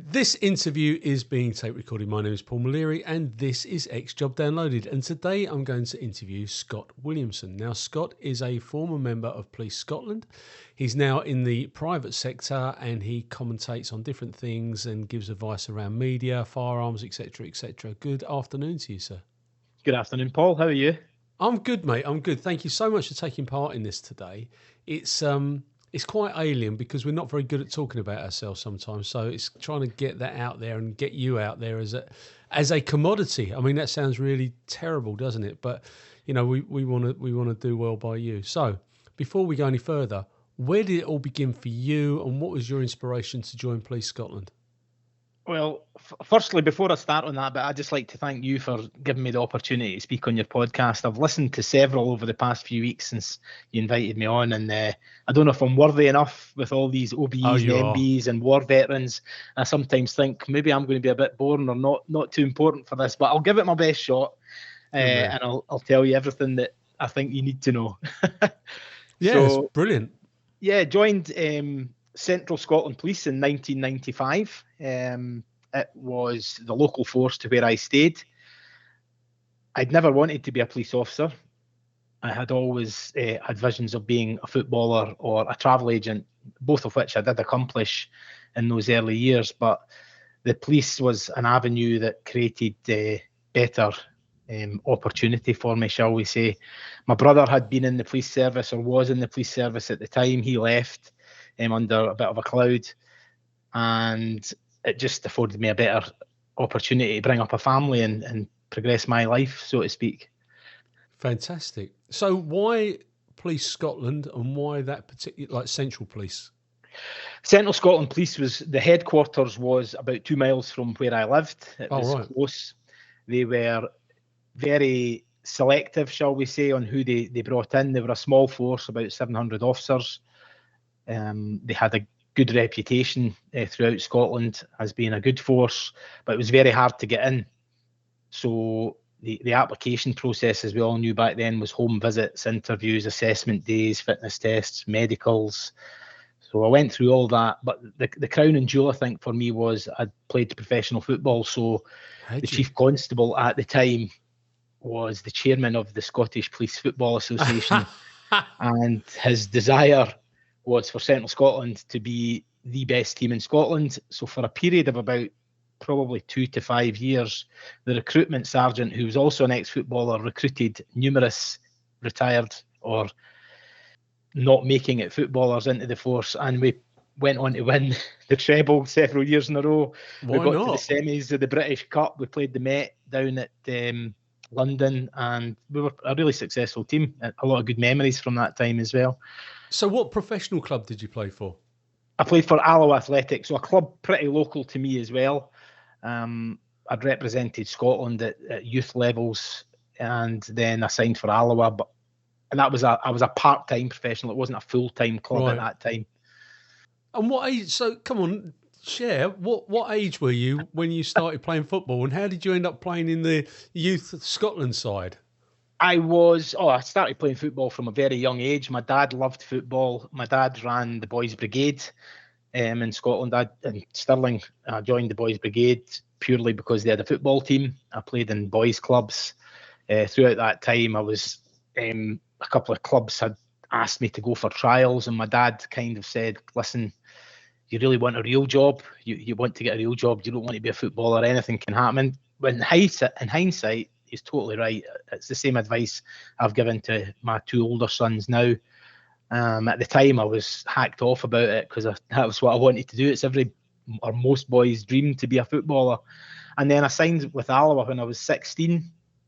This interview is being tape recorded. My name is Paul Maliri and this is X Job Downloaded. And today I'm going to interview Scott Williamson. Now, Scott is a former member of Police Scotland. He's now in the private sector and he commentates on different things and gives advice around media, firearms, etc., etc. Good afternoon to you, sir. Good afternoon, Paul. How are you? I'm good, mate. I'm good. Thank you so much for taking part in this today. It's quite alien because we're not very good at talking about ourselves sometimes. So it's trying to get that out there and get you out there as a commodity. I mean, that sounds really terrible, doesn't it? But you know, we want to do well by you. So before we go any further, where did it all begin for you, and what was your inspiration to join Police Scotland? Well, firstly, before I start on that, but I'd just like to thank you for giving me the opportunity to speak on your podcast. I've listened to several over the past few weeks since you invited me on, and I don't know if I'm worthy enough with all these OBEs and MBs and war veterans. I sometimes think maybe I'm going to be a bit boring or not too important for this, but I'll give it my best shot, and I'll tell you everything that I think you need to know. Yeah, so, it's brilliant. Yeah, joined Central Scotland Police in 1995. It was the local force to where I stayed. I'd never wanted to be a police officer. I had always had visions of being a footballer or a travel agent, both of which I did accomplish in those early years. But the police was an avenue that created better opportunity for me, shall we say. My brother had been in the police service, or was in the police service at the time. He left under a bit of a cloud, and it just afforded me a better opportunity to bring up a family and progress my life, so to speak. Fantastic. So why Police Scotland, and why that particular, like Central Police? Central Scotland Police was, the headquarters was about 2 miles from where I lived. It was close. They were very selective, shall we say, on who they brought in. They were a small force, about 700 officers. They had a good reputation throughout Scotland as being a good force, but it was very hard to get in. So the application process, as we all knew back then, was home visits, interviews, assessment days, fitness tests, medicals. So I went through all that, but the crown and jewel, I think, for me was I'd played professional football. So the chief constable at the time was the chairman of the Scottish Police Football Association, and his desire was for Central Scotland to be the best team in Scotland. So for a period of about probably 2 to 5 years, the recruitment sergeant, who was also an ex-footballer, recruited numerous retired or not making it footballers into the force, and we went on to win the treble several years in a row. We got to the semis of the British Cup. We played the Met down at London, and we were a really successful team. A lot of good memories from that time as well. So what professional club did you play for? I played for Alloa Athletic, so a club pretty local to me as well. I'd represented Scotland at youth levels, and then I signed for Alloa, and I was a part-time professional. It wasn't a full-time club at that time. And what age? So come on, share. What age were you when you started playing football, and how did you end up playing in the youth Scotland side? I started playing football from a very young age. My dad loved football. My dad ran the Boys Brigade in Scotland. In Stirling, I joined the Boys Brigade purely because they had a football team. I played in boys' clubs. Throughout that time, I was a couple of clubs had asked me to go for trials, and my dad kind of said, listen, you really want a real job? You want to get a real job. You don't want to be a footballer. Anything can happen. But in hindsight, he's totally right. It's the same advice I've given to my 2 older sons now. At the time, I was hacked off about it because that was what I wanted to do. It's most boys' dream to be a footballer. And then I signed with Alloa when I was 16.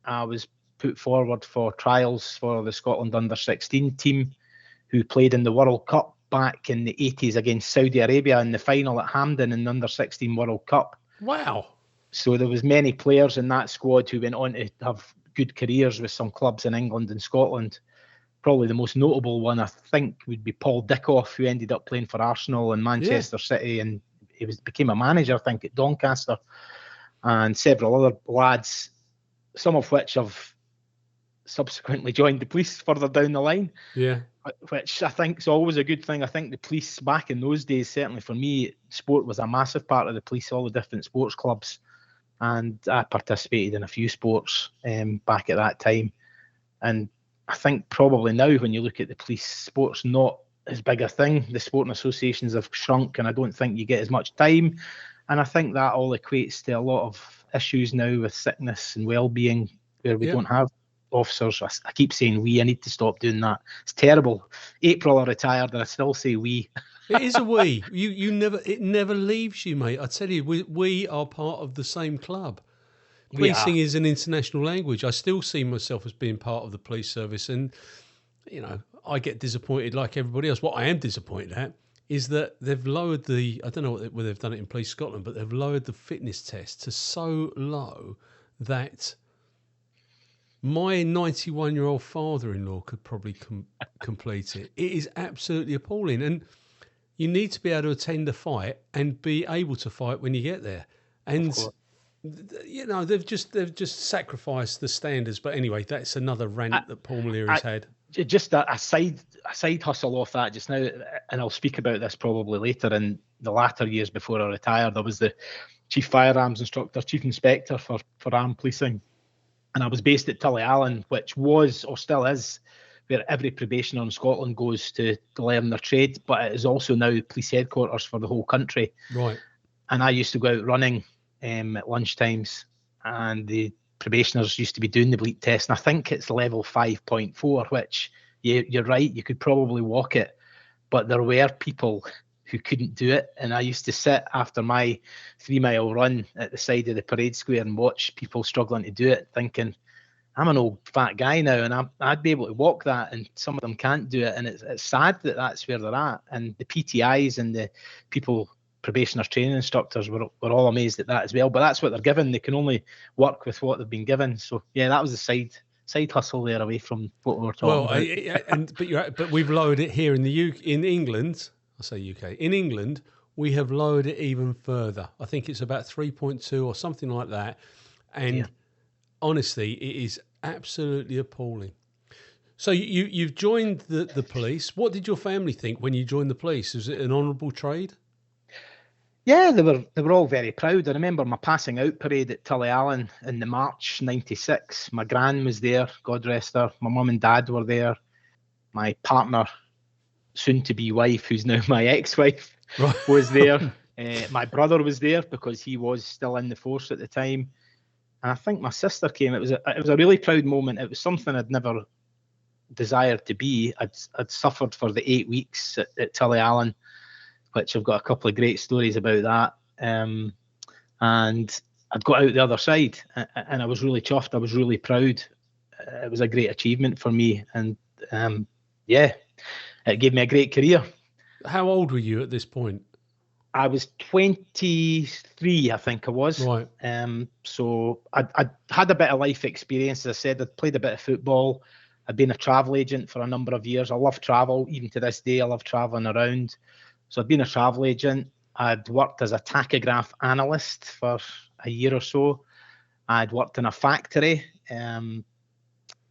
I was put forward for trials for the Scotland under-16 team, who played in the World Cup back in the 80s against Saudi Arabia in the final at Hampden in the under-16 World Cup. Wow. So there was many players in that squad who went on to have good careers with some clubs in England and Scotland. Probably the most notable one, I think, would be Paul Dickov, who ended up playing for Arsenal and Manchester City, and he became a manager, I think, at Doncaster, and several other lads, some of which have subsequently joined the police further down the line. Yeah. Which I think is always a good thing. I think the police back in those days, certainly for me, sport was a massive part of the police, all the different sports clubs. And I participated in a few sports back at that time. And I think probably now when you look at the police, sport's not as big a thing. The sporting associations have shrunk, and I don't think you get as much time. And I think that all equates to a lot of issues now with sickness and well-being, where we don't have officers. I keep saying we. I need to stop doing that. It's terrible. April I retired, and I still say we. It is a we. It never leaves you, mate. I tell you, we are part of the same club. Policing is an international language. I still see myself as being part of the police service, and I get disappointed like everybody else. What I am disappointed at is that they've lowered I don't know whether they've done it in Police Scotland, but they've lowered the fitness test to so low that my 91-year-old father-in-law could probably complete it. It is absolutely appalling. And you need to be able to attend a fight and be able to fight when you get there. And, they've just sacrificed the standards. But anyway, that's another rant that Paul Mulleary's had. Just a side hustle off that just now, and I'll speak about this probably later in the latter years before I retired. I was the Chief Firearms Instructor, Chief Inspector for armed policing. And I was based at Tullyallen, which was, or still is, where every probationer in Scotland goes to learn their trade, but it is also now police headquarters for the whole country. Right. And I used to go out running at lunchtimes, and the probationers used to be doing the bleep test. And I think it's level 5.4, which you're right, you could probably walk it, but there were people who couldn't do it. And I used to sit after my 3-mile run at the side of the parade square and watch people struggling to do it, thinking, I'm an old fat guy now, and I'd be able to walk that, and some of them can't do it. And it's sad that that's where they're at. And the PTIs and the probationers training instructors were all amazed at that as well. But that's what they're given. They can only work with what they've been given. So yeah, that was a side hustle there away from what we were talking about. But we've lowered it here in in England. I say UK. In England, we have lowered it even further. I think it's about 3.2 or something like that. And honestly, it is absolutely appalling. So you've joined the police. What did your family think when you joined the police? Was it an honourable trade? Yeah, they were all very proud. I remember my passing out parade at Tullyallen in the March '96. My gran was there, God rest her. My mum and dad were there. My partner, soon-to-be wife, who's now my ex-wife, was there. My brother was there because he was still in the force at the time. And I think my sister came. It was a really proud moment. It was something I'd never desired to be. I'd suffered for the 8 weeks at Tullyallen, which I've got a couple of great stories about that. And I'd got out the other side, and I was really chuffed. I was really proud. It was a great achievement for me. And it gave me a great career. How old were you at this point? I was 23, I think I was. Right. So I'd had a bit of life experience. As I said, I'd played a bit of football. I'd been a travel agent for a number of years. I love travel. Even to this day, I love traveling around. So I'd been a travel agent. I'd worked as a tachograph analyst for a year or so. I'd worked in a factory on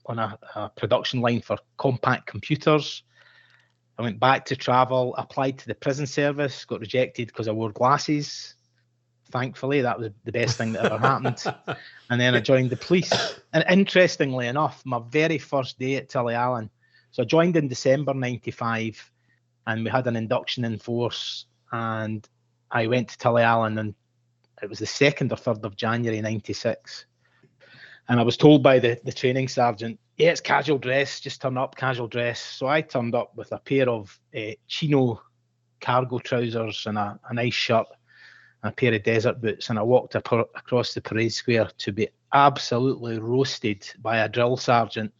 a production line for compact computers. I went back to travel, applied to the prison service, got rejected because I wore glasses. Thankfully, that was the best thing that ever happened. And then I joined the police. And interestingly enough, my very first day at Tullyallen, so I joined in December '95, and we had an induction in force, and I went to Tullyallen, and it was the 2nd or 3rd of January '96. And I was told by the training sergeant, yeah, it's casual dress, just turn up, casual dress. So I turned up with a pair of chino cargo trousers and a nice shirt and a pair of desert boots. And I walked across the parade square to be absolutely roasted by a drill sergeant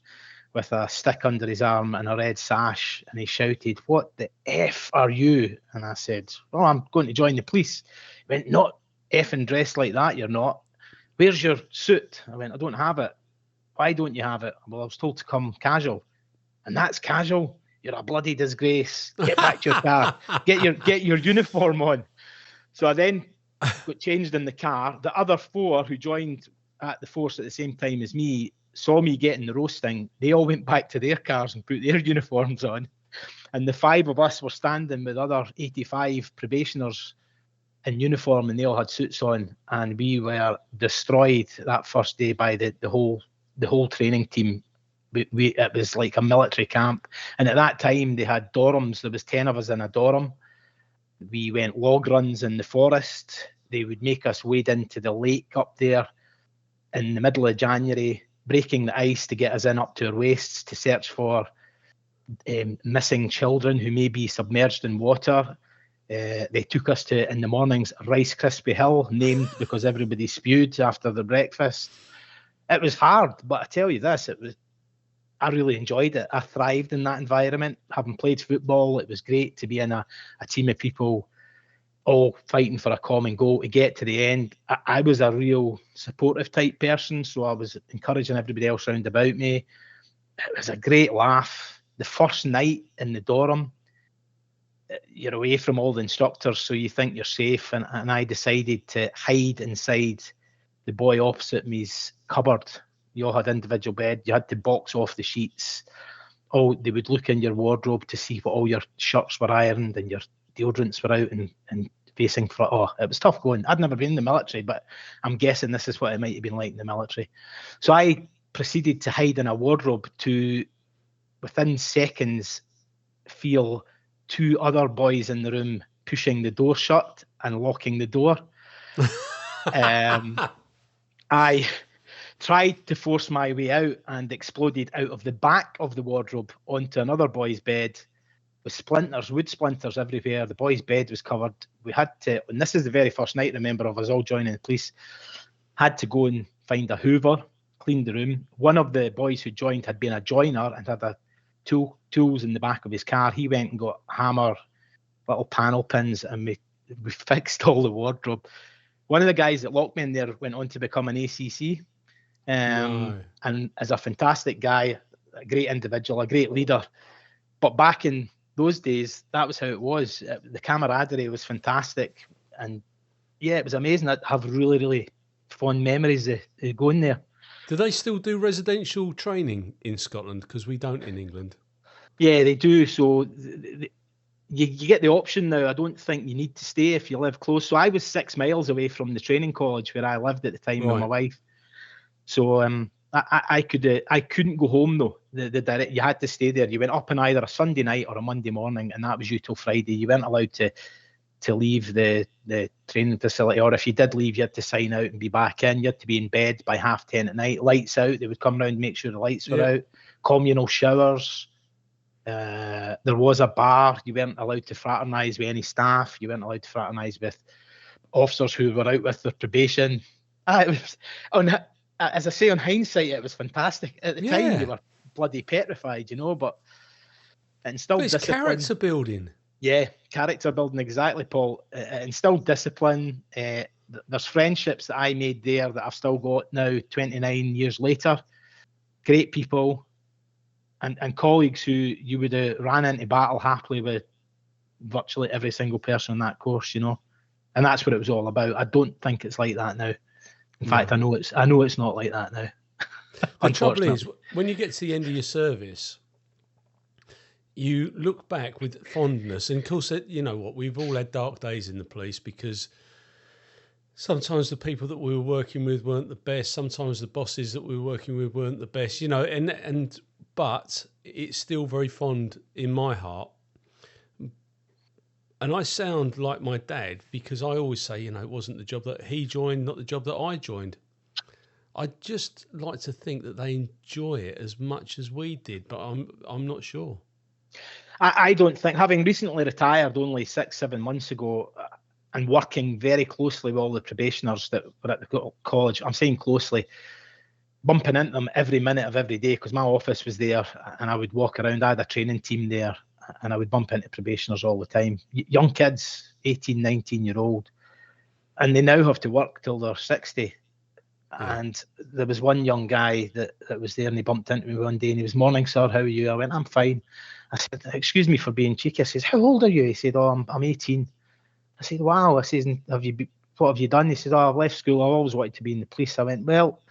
with a stick under his arm and a red sash. And he shouted, "What the F are you?" And I said, "Oh, I'm going to join the police." He went, "Not effing dressed like that, you're not. Where's your suit?" I went, "I don't have it." "Why don't you have it?" "Well, I was told to come casual." "And that's casual? You're a bloody disgrace. Get back to your car. Get your uniform on." So I then got changed in the car. The other 4 who joined at the force at the same time as me saw me getting the roasting, they all went back to their cars and put their uniforms on. And the 5 of us were standing with other 85 probationers in uniform, and they all had suits on, and we were destroyed that first day by the whole training team. It was like a military camp, and at that time they had dorms. There was 10 of us in a dorm. We went log runs in the forest. They would make us wade into the lake up there in the middle of January, breaking the ice to get us in up to our waists to search for missing children who may be submerged in water. They took us to, in the mornings, Rice Krispie Hill, named because everybody spewed after the breakfast. It was hard, but I tell you this, I really enjoyed it. I thrived in that environment. Having played football, it was great to be in a team of people all fighting for a common goal to get to the end. I was a real supportive type person, so I was encouraging everybody else around about me. It was a great laugh. The first night in the dorm, you're away from all the instructors, so you think you're safe, and I decided to hide inside the boy opposite me's cupboard. You all had individual bed. You had to box off the sheets. They would look in your wardrobe to see what all your shirts were ironed and your deodorants were out and facing front. It was tough going. I'd never been in the military, but I'm guessing this is what it might have been like in the military. So I proceeded to hide in a wardrobe to, within seconds, feel 2 other boys in the room pushing the door shut and locking the door. I tried to force my way out and exploded out of the back of the wardrobe onto another boy's bed with splinters, wood splinters everywhere. The boy's bed was covered. We had to, and this is the very first night, remember, of us all joining the police, had to go and find a hoover, clean the room. One of the boys who joined had been a joiner and had tools in the back of his car. He went and got hammer, little panel pins, and we fixed all the wardrobe. One of the guys that locked me in there went on to become an ACC, and is a fantastic guy, a great individual, a great leader. But back in those days, that was how it was. The camaraderie was fantastic, and yeah, it was amazing. I have really, really fond memories of going there. Do they still do residential training in Scotland? Because we don't in England. Yeah, they do. So you get the option now. I don't think you need to stay if you live close. So I was 6 miles away from the training college where I lived at the time with my wife. So I couldn't go home though. You had to stay there. You went up on either a Sunday night or a Monday morning, and that was you till Friday. You weren't allowed to leave the training facility, or if you did leave, you had to sign out and be back in. You had to be in bed by 10:30 at night. Lights out. They would come round and make sure the lights were out. Communal showers. There was a bar. You weren't allowed to fraternise with any staff. You weren't allowed to fraternise with officers who were out with their probation. It was as I say, on hindsight, it was fantastic. At the time, you were bloody petrified, but it instilled discipline. Character building. Yeah, character building, exactly, Paul. It instilled discipline. There's friendships that I made there that I've still got now, 29 years later. Great people and colleagues who you would have ran into battle happily with virtually every single person on that course, And that's what it was all about. I don't think it's like that now. In fact, I know it's not like that now. The trouble is, when you get to the end of your service, you look back with fondness. And of course, you know what, we've all had dark days in the police because sometimes the people that we were working with weren't the best. Sometimes the bosses that we were working with weren't the best, but it's still very fond in my heart. And I sound like my dad because I always say, it wasn't the job that he joined, not the job that I joined. I just like to think that they enjoy it as much as we did, but I'm not sure. I don't think, having recently retired only 6-7 months ago, and working very closely with all the probationers that were at the college, I'm saying closely, bumping into them every minute of every day because my office was there and I would walk around. I had a training team there and I would bump into probationers all the time. Young kids, 18, 19-year-old, and they now have to work till they're 60. And there was one young guy that was there and he bumped into me one day and he was, "Morning, sir, how are you?" I went, "I'm fine." I said, "Excuse me for being cheeky." I says, "How old are you?" He said, "Oh, I'm 18. I said, "Wow." I says, what have you done?" He said, "Oh, I've left school. I always wanted to be in the police." I went, "Well,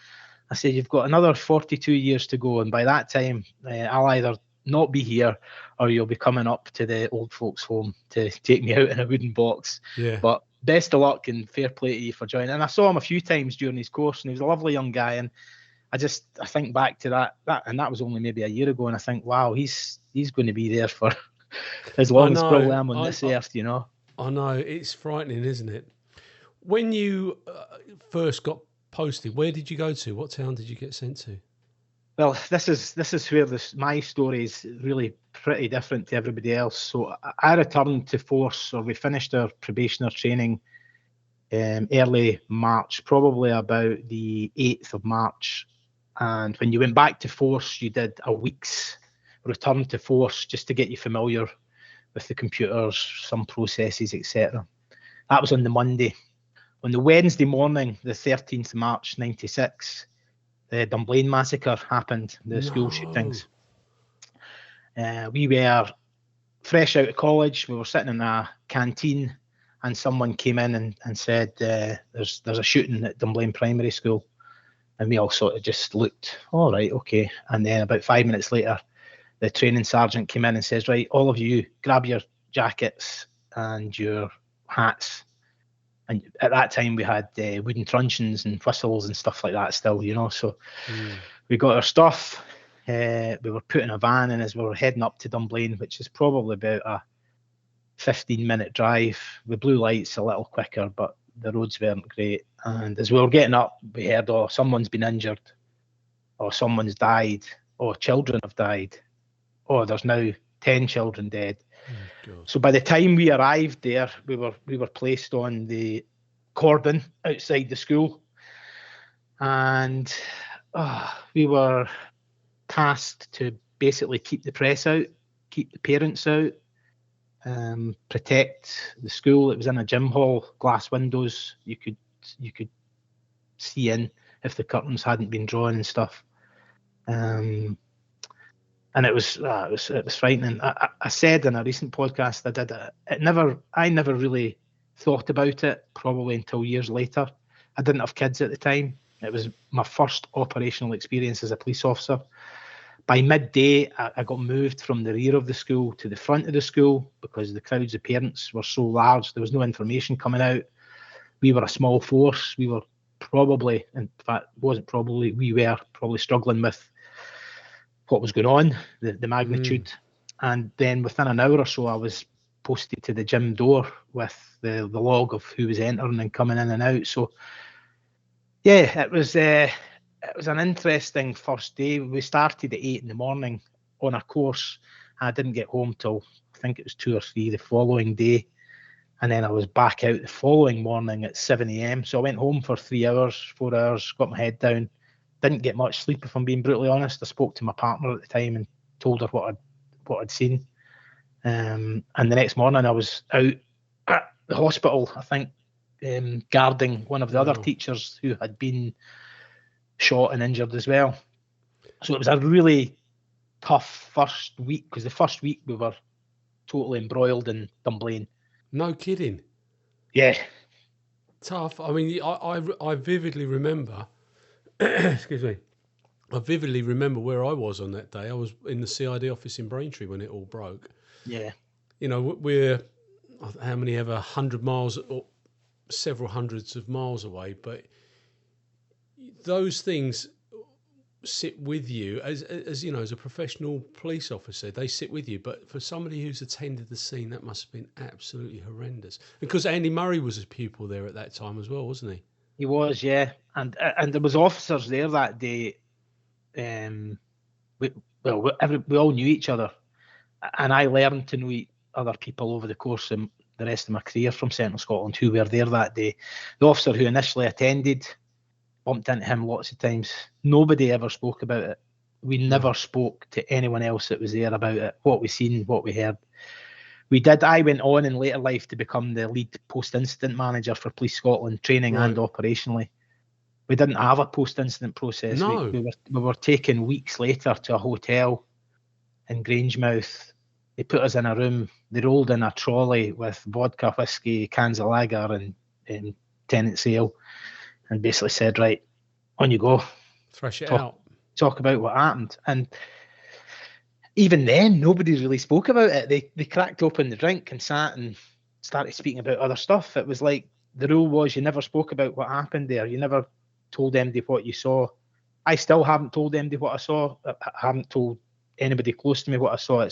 I said, you've got another 42 years to go, and by that time, I'll either not be here or you'll be coming up to the old folks' home to take me out in a wooden box. Yeah. But best of luck and fair play to you for joining. And I saw him a few times during his course, and he was a lovely young guy. And I think back to that, and that was only maybe a year ago, and I think, wow, he's going to be there for as long as probably I'm on this earth, you know. I know, it's frightening, isn't it? When you first got posted, where did you go to? What town did you get sent to? Well, this is where my story is really pretty different to everybody else. So I returned to force, or we finished our probationer training early March, probably about the 8th of March. And when you went back to force, you did a week's return to force just to get you familiar with the computers, some processes, etc. That was on the Monday. On the Wednesday morning, the 13th of March, 96, the Dunblane massacre happened, the school shootings. We were fresh out of college. We were sitting in a canteen, and someone came in and said, there's a shooting at Dunblane Primary School. And we all sort of just looked, all right, okay. And then about 5 minutes later, the training sergeant came in and says, right, all of you, grab your jackets and your hats. And at that time, we had wooden truncheons and whistles and stuff like that still, you know. So we got our stuff. We were put in a van, and as we were heading up to Dunblane, which is probably about a 15-minute drive, with blue lights a little quicker, but the roads weren't great. And as we were getting up, we heard, oh, someone's been injured, or someone's died, or children have died, or there's now 10 children dead. So by the time we arrived there, we were placed on the cordon outside the school, and we were tasked to basically keep the press out, keep the parents out, protect the school. It was in a gym hall, glass windows. You could see in if the curtains hadn't been drawn and stuff. And it was frightening. I said in a recent podcast I did I never really thought about it, probably until years later. I didn't have kids at the time. It was my first operational experience as a police officer. By midday, I got moved from the rear of the school to the front of the school because the crowds of parents were so large. There was no information coming out. We were a small force. We were probably, in fact, we were probably struggling with what was going on, the magnitude. And then within an hour or so, I was posted to the gym door with the log of who was entering and coming in and out. So yeah, it was an interesting first day. We started at 8 in the morning on a course. I didn't get home till I think it was 2 or 3 the following day. And then I was back out the following morning at 7 a.m. So I went home for 3 hours, 4 hours, got my head down. Didn't get much sleep, if I'm being brutally honest. I spoke to my partner at the time and told her what I'd seen. And the next morning I was out at the hospital, I think, guarding one of the other teachers who had been shot and injured as well. So it was a really tough first week, because the first week we were totally embroiled in Dunblane. No kidding. Yeah. Tough. I mean, I vividly remember excuse me. I vividly remember where I was on that day. I was in the CID office in Braintree when it all broke. Yeah. You know, we're how many ever 100 miles or several hundreds of miles away, but those things sit with you as you know, as a professional police officer. They sit with you, but for somebody who's attended the scene, that must have been absolutely horrendous. Because Andy Murray was a pupil there at that time as well, wasn't he? He was, yeah, and there was officers there that day. We all knew each other, and I learned to know other people over the course of the rest of my career from Central Scotland who were there that day. The officer who initially attended, bumped into him lots of times. Nobody ever spoke about it. We never spoke to anyone else that was there about it, what we seen, what we heard. I went on in later life to become the lead post-incident manager for Police Scotland, training and operationally. We didn't have a post-incident process. No. We were taken weeks later to a hotel in Grangemouth. They put us in a room. They rolled in a trolley with vodka, whiskey, cans of lager and Tennent's ale, and basically said, right, on you go. thresh it out, talk about what happened. And even then, nobody really spoke about it. They cracked open the drink and sat and started speaking about other stuff. It was like the rule was you never spoke about what happened there. You never told anybody what you saw. I still haven't told anybody what I saw. I haven't told anybody close to me what I saw.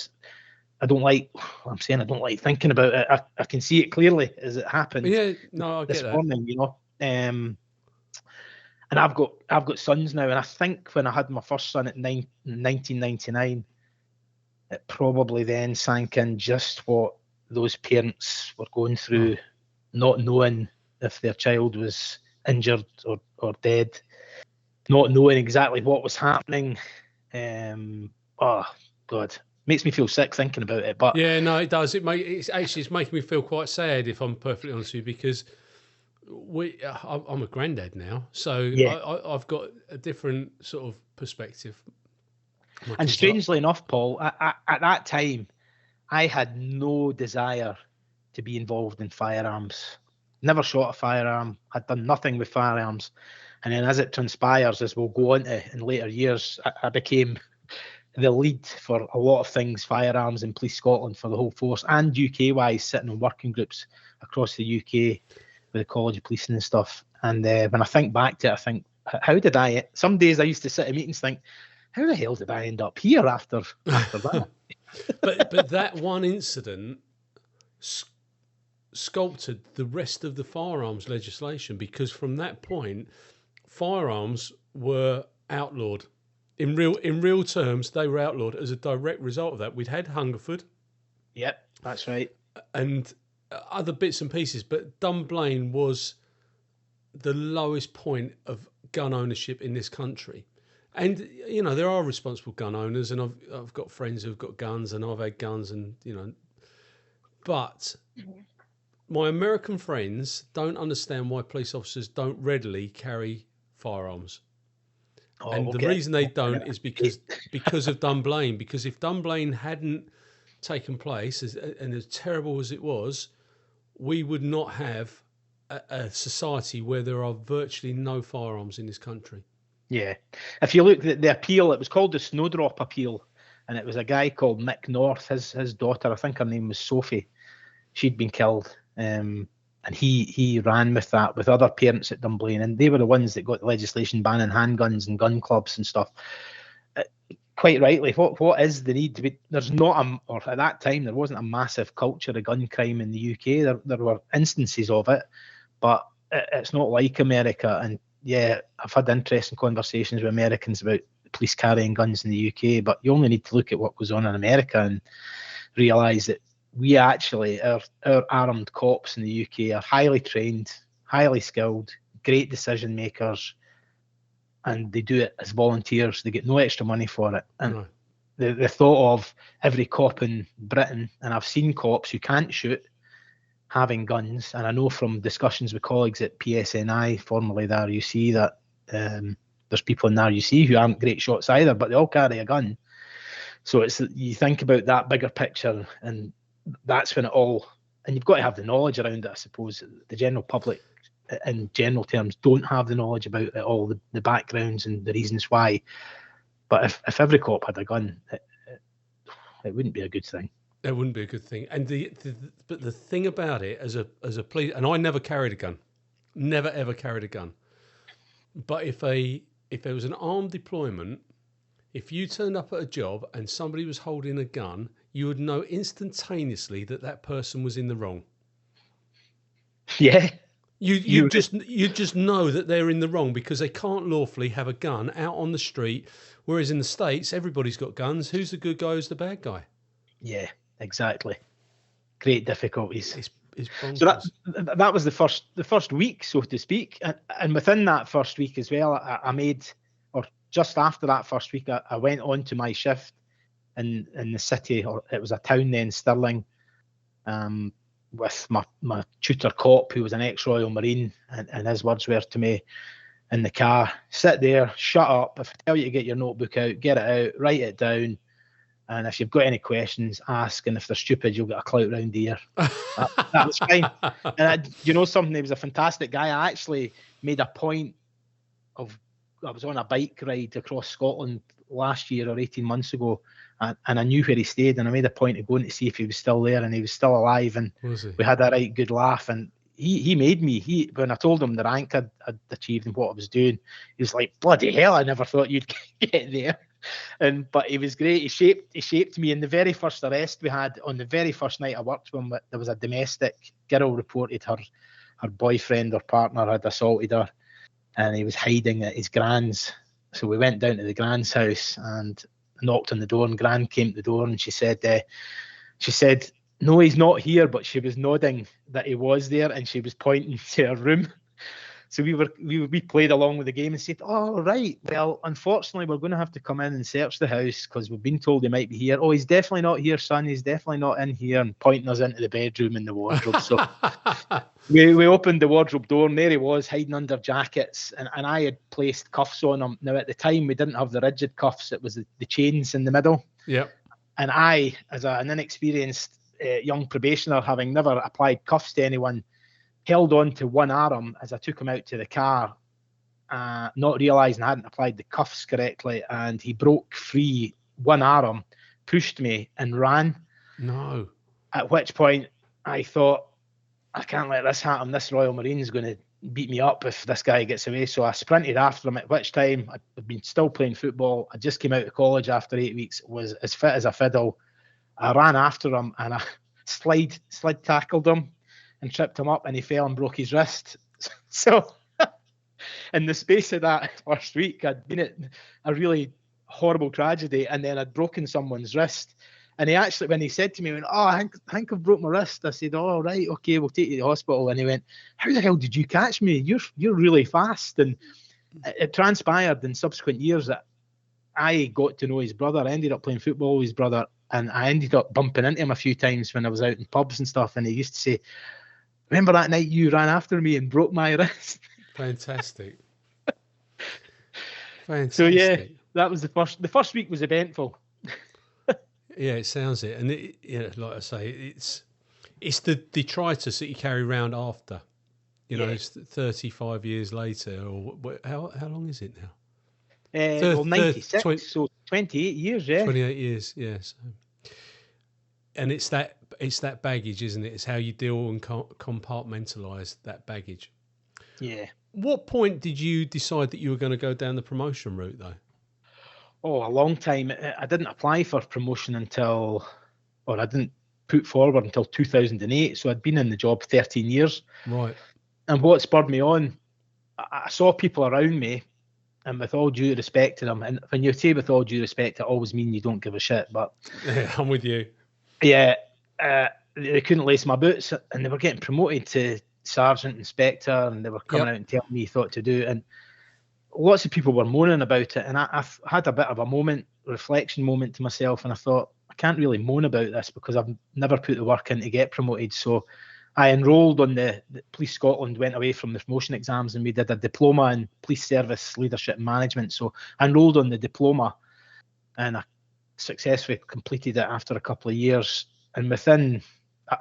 I don't like thinking about it. I can see it clearly as it happened. Yeah, no, I get that. Morning, you know. And I've got sons now, and I think when I had my first son in 1999, it probably then sank in just what those parents were going through, not knowing if their child was injured or dead, not knowing exactly what was happening. Oh God, makes me feel sick thinking about it. But yeah, no, it does. It's making me feel quite sad, if I'm perfectly honest with you, because I'm a granddad now, so yeah. I've got a different sort of perspective. And strangely enough, Paul, at that time, I had no desire to be involved in firearms. Never shot a firearm. Had done nothing with firearms. And then as it transpires, as we'll go on to in later years, I became the lead for a lot of things, firearms in Police Scotland for the whole force, and UK-wise, sitting in working groups across the UK with the College of Policing and stuff. And when I think back to it, I think, how did I... Some days I used to sit in meetings think, how the hell did I end up here after that? but that one incident sculpted the rest of the firearms legislation, because from that point, firearms were outlawed. In real terms, they were outlawed as a direct result of that. We'd had Hungerford. Yep, that's right. And other bits and pieces, but Dunblane was the lowest point of gun ownership in this country. And, you know, there are responsible gun owners, and I've got friends who've got guns, and I've had guns, and, you know. But my American friends don't understand why police officers don't readily carry firearms. The reason they don't is because of Dunblane. Because if Dunblane hadn't taken place, and as terrible as it was, we would not have a society where there are virtually no firearms in this country. Yeah. If you look at the appeal, it was called the Snowdrop Appeal, and it was a guy called Mick North. His daughter, I think her name was Sophie, she'd been killed. And he ran with that with other parents at Dunblane, and they were the ones that got the legislation banning handguns and gun clubs and stuff. Quite rightly, what is the need to be? There's not or at that time there wasn't a massive culture of gun crime in the UK. There were instances of it, but it's not like America. And yeah, I've had interesting conversations with Americans about police carrying guns in the UK, but you only need to look at what goes on in America and realise that we actually, our armed cops in the UK are highly trained, highly skilled, great decision makers, and they do it as volunteers. They get no extra money for it. And the thought of every cop in Britain, and I've seen cops who can't shoot having guns, and I know from discussions with colleagues at PSNI, formerly the RUC, that there's people in the RUC who aren't great shots either, but they all carry a gun. So it's, you think about that bigger picture, and that's when it all, and you've got to have the knowledge around it, I suppose. The general public, in general terms, don't have the knowledge about it all, the backgrounds and the reasons why. But if every cop had a gun, it wouldn't be a good thing. It wouldn't be a good thing. And but the thing about it, as a police, and I never carried a gun, never ever carried a gun. But if there was an armed deployment, if you turned up at a job and somebody was holding a gun, you would know instantaneously that person was in the wrong. Yeah. You just know that they're in the wrong, because they can't lawfully have a gun out on the street. Whereas in the States, everybody's got guns. Who's the good guy? Who's the bad guy? Yeah, exactly. Great difficulties. It's bonkers. So that was the first week, so to speak, and within that first week as well, I made, or just after that first week, I went on to my shift in the city, or it was a town then, Stirling, with my tutor cop, who was an ex-Royal Marine, and his words were to me in the car, sit there, shut up. If I tell you to get your notebook out, get it out, write it down, and if you've got any questions, ask, and if they're stupid, you'll get a clout round the ear. That was fine. And you know something, he was a fantastic guy. I actually made a point of was on a bike ride across Scotland last year or 18 months ago, and I knew where he stayed, and I made a point of going to see if he was still there, and he was still alive, and we had a right good laugh. And he made me, when I told him the rank I'd achieved and what I was doing, he was like, bloody hell, I never thought you'd get there. But he was great. He shaped me. In the very first arrest we had, on the very first night I worked with him, there was a domestic girl reported her boyfriend or partner had assaulted her, and he was hiding at his grand's. So we went down to the grand's house and knocked on the door, and Gran came to the door, and she said, no, he's not here, but she was nodding that he was there, and she was pointing to her room. So we played along with the game and said, oh, right, well, unfortunately, we're going to have to come in and search the house because we've been told he might be here. Oh, he's definitely not here, son. He's definitely not in here, and pointing us into the bedroom and the wardrobe. So we opened the wardrobe door, and there he was, hiding under jackets, and I had placed cuffs on him. Now, at the time, we didn't have the rigid cuffs. It was the chains in the middle. Yeah. And I, as an inexperienced young probationer, having never applied cuffs to anyone, held on to one arm as I took him out to the car, not realising I hadn't applied the cuffs correctly, and he broke free one arm, pushed me, and ran. No. At which point I thought, I can't let this happen. This Royal Marine's going to beat me up if this guy gets away. So I sprinted after him, at which time I'd been still playing football. I just came out of college after 8 weeks, was as fit as a fiddle. I ran after him, and I slide tackled him and tripped him up, and he fell and broke his wrist. So in the space of that first week, I'd been at a really horrible tragedy, and then I'd broken someone's wrist. And he actually, when he said to me, he went, oh, I think I've broke my wrist. I said, oh, right, okay, we'll take you to the hospital. And he went, how the hell did you catch me? You're really fast. And it transpired in subsequent years that I got to know his brother. I ended up playing football with his brother, and I ended up bumping into him a few times when I was out in pubs and stuff. And he used to say, remember that night you ran after me and broke my wrist? Fantastic. So yeah, that was the first week was eventful. Yeah, it sounds it. And like I say, it's the detritus that you carry around after. It's 35 years later, or how long is it now? 96, so 28 years, yeah. 28 years, yes. Yeah, and it's that baggage, isn't it? It's how you deal and compartmentalise that baggage. Yeah. What point did you decide that you were going to go down the promotion route, though? Oh, a long time. I didn't apply for promotion I didn't put forward until 2008. So I'd been in the job 13 years. Right. And what spurred me on, I saw people around me, and with all due respect to them, and when you say with all due respect, it always means you don't give a shit, but... Yeah, I'm with you. Yeah, they couldn't lace my boots, and they were getting promoted to sergeant, inspector, and they were coming out and telling me what to do, and lots of people were moaning about it, and I've had a bit of a reflection moment to myself, and I thought, I can't really moan about this because I've never put the work in to get promoted. So I enrolled on the Police Scotland, went away from the promotion exams, and we did a diploma in police service leadership and management. So I enrolled on the diploma, and I successfully completed it after a couple of years. And I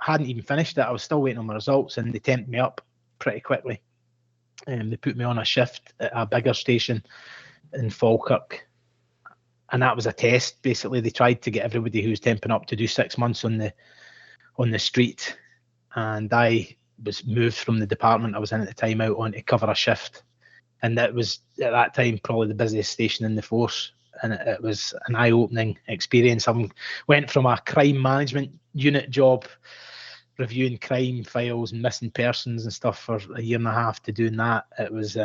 hadn't even finished it, I was still waiting on my results, and they temped me up pretty quickly. They put me on a shift at a bigger station in Falkirk, and that was a test. Basically, they tried to get everybody who was temping up to do 6 months on the street, and I was moved from the department I was in at the time out on to cover a shift, and that was at that time probably the busiest station in the force, and it was an eye-opening experience. I went from a crime management unit job, reviewing crime files and missing persons and stuff for a year and a half, to doing that. It was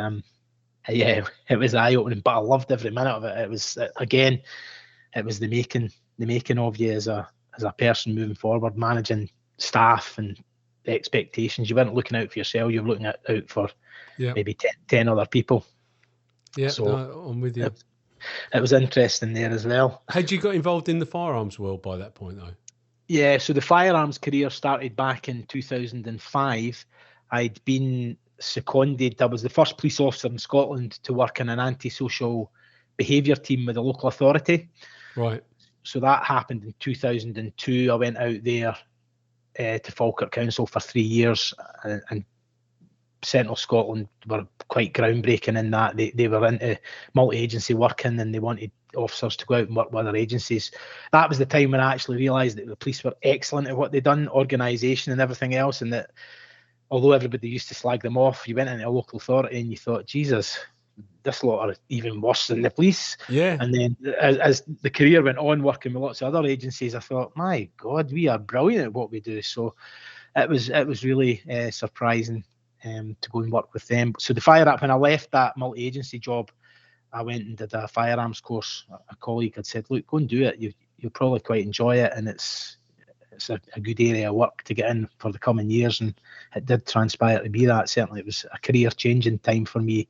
it was eye-opening, but I loved every minute of it. It was it was the making of you as a person moving forward, managing staff and the expectations. You weren't looking out for yourself, you were looking out for maybe 10 other people. Yeah, so no, I'm with you. It was interesting there as well. Had you got involved in the firearms world by that point, though? Yeah, so the firearms career started back in 2005. I'd been seconded. I was the first police officer in Scotland to work in an antisocial behaviour team with a local authority. Right. So that happened in 2002. I went out there to Falkirk Council for 3 years and Central Scotland were quite groundbreaking in that they were into multi-agency working, and they wanted officers to go out and work with other agencies. That was the time when I actually realised that the police were excellent at what they'd done, organisation and everything else, and that although everybody used to slag them off, you went into a local authority and you thought, Jesus, this lot are even worse than the police. Yeah. And then as the career went on, working with lots of other agencies, I thought, my God, we are brilliant at what we do. So it was really surprising to go and work with them. So the firearm, when I left that multi-agency job, I went and did a firearms course. A colleague had said, look, go and do it. You'll probably quite enjoy it, and it's a good area of work to get in for the coming years, and it did transpire to be that. Certainly it was a career-changing time for me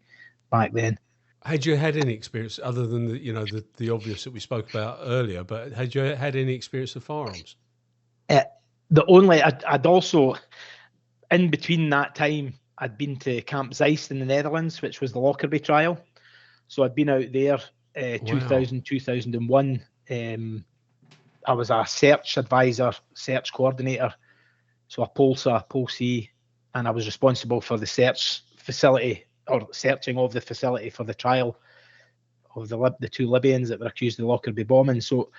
back then. Had you had any experience other than the obvious that we spoke about earlier, but had you had any experience of firearms? I'd also, in between that time, I'd been to Camp Zeist in the Netherlands, which was the Lockerbie trial. So I'd been out there 2000, 2001. I was a search advisor, search coordinator, so a Pol C, and I was responsible for the search facility, or searching of the facility for the trial of the two Libyans that were accused of the Lockerbie bombing. So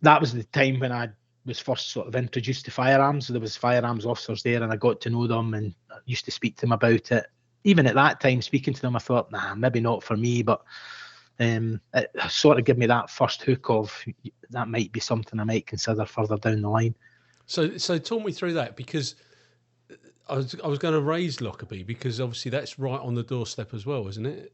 that was the time when I was first sort of introduced to firearms. So there was firearms officers there, and I got to know them and I used to speak to them about it. Even at that time, speaking to them, I thought, nah, maybe not for me, but it sort of gave me that first hook of that might be something I might consider further down the line. So talk me through that, because I was going to raise Lockerbie, because obviously that's right on the doorstep as well, isn't it?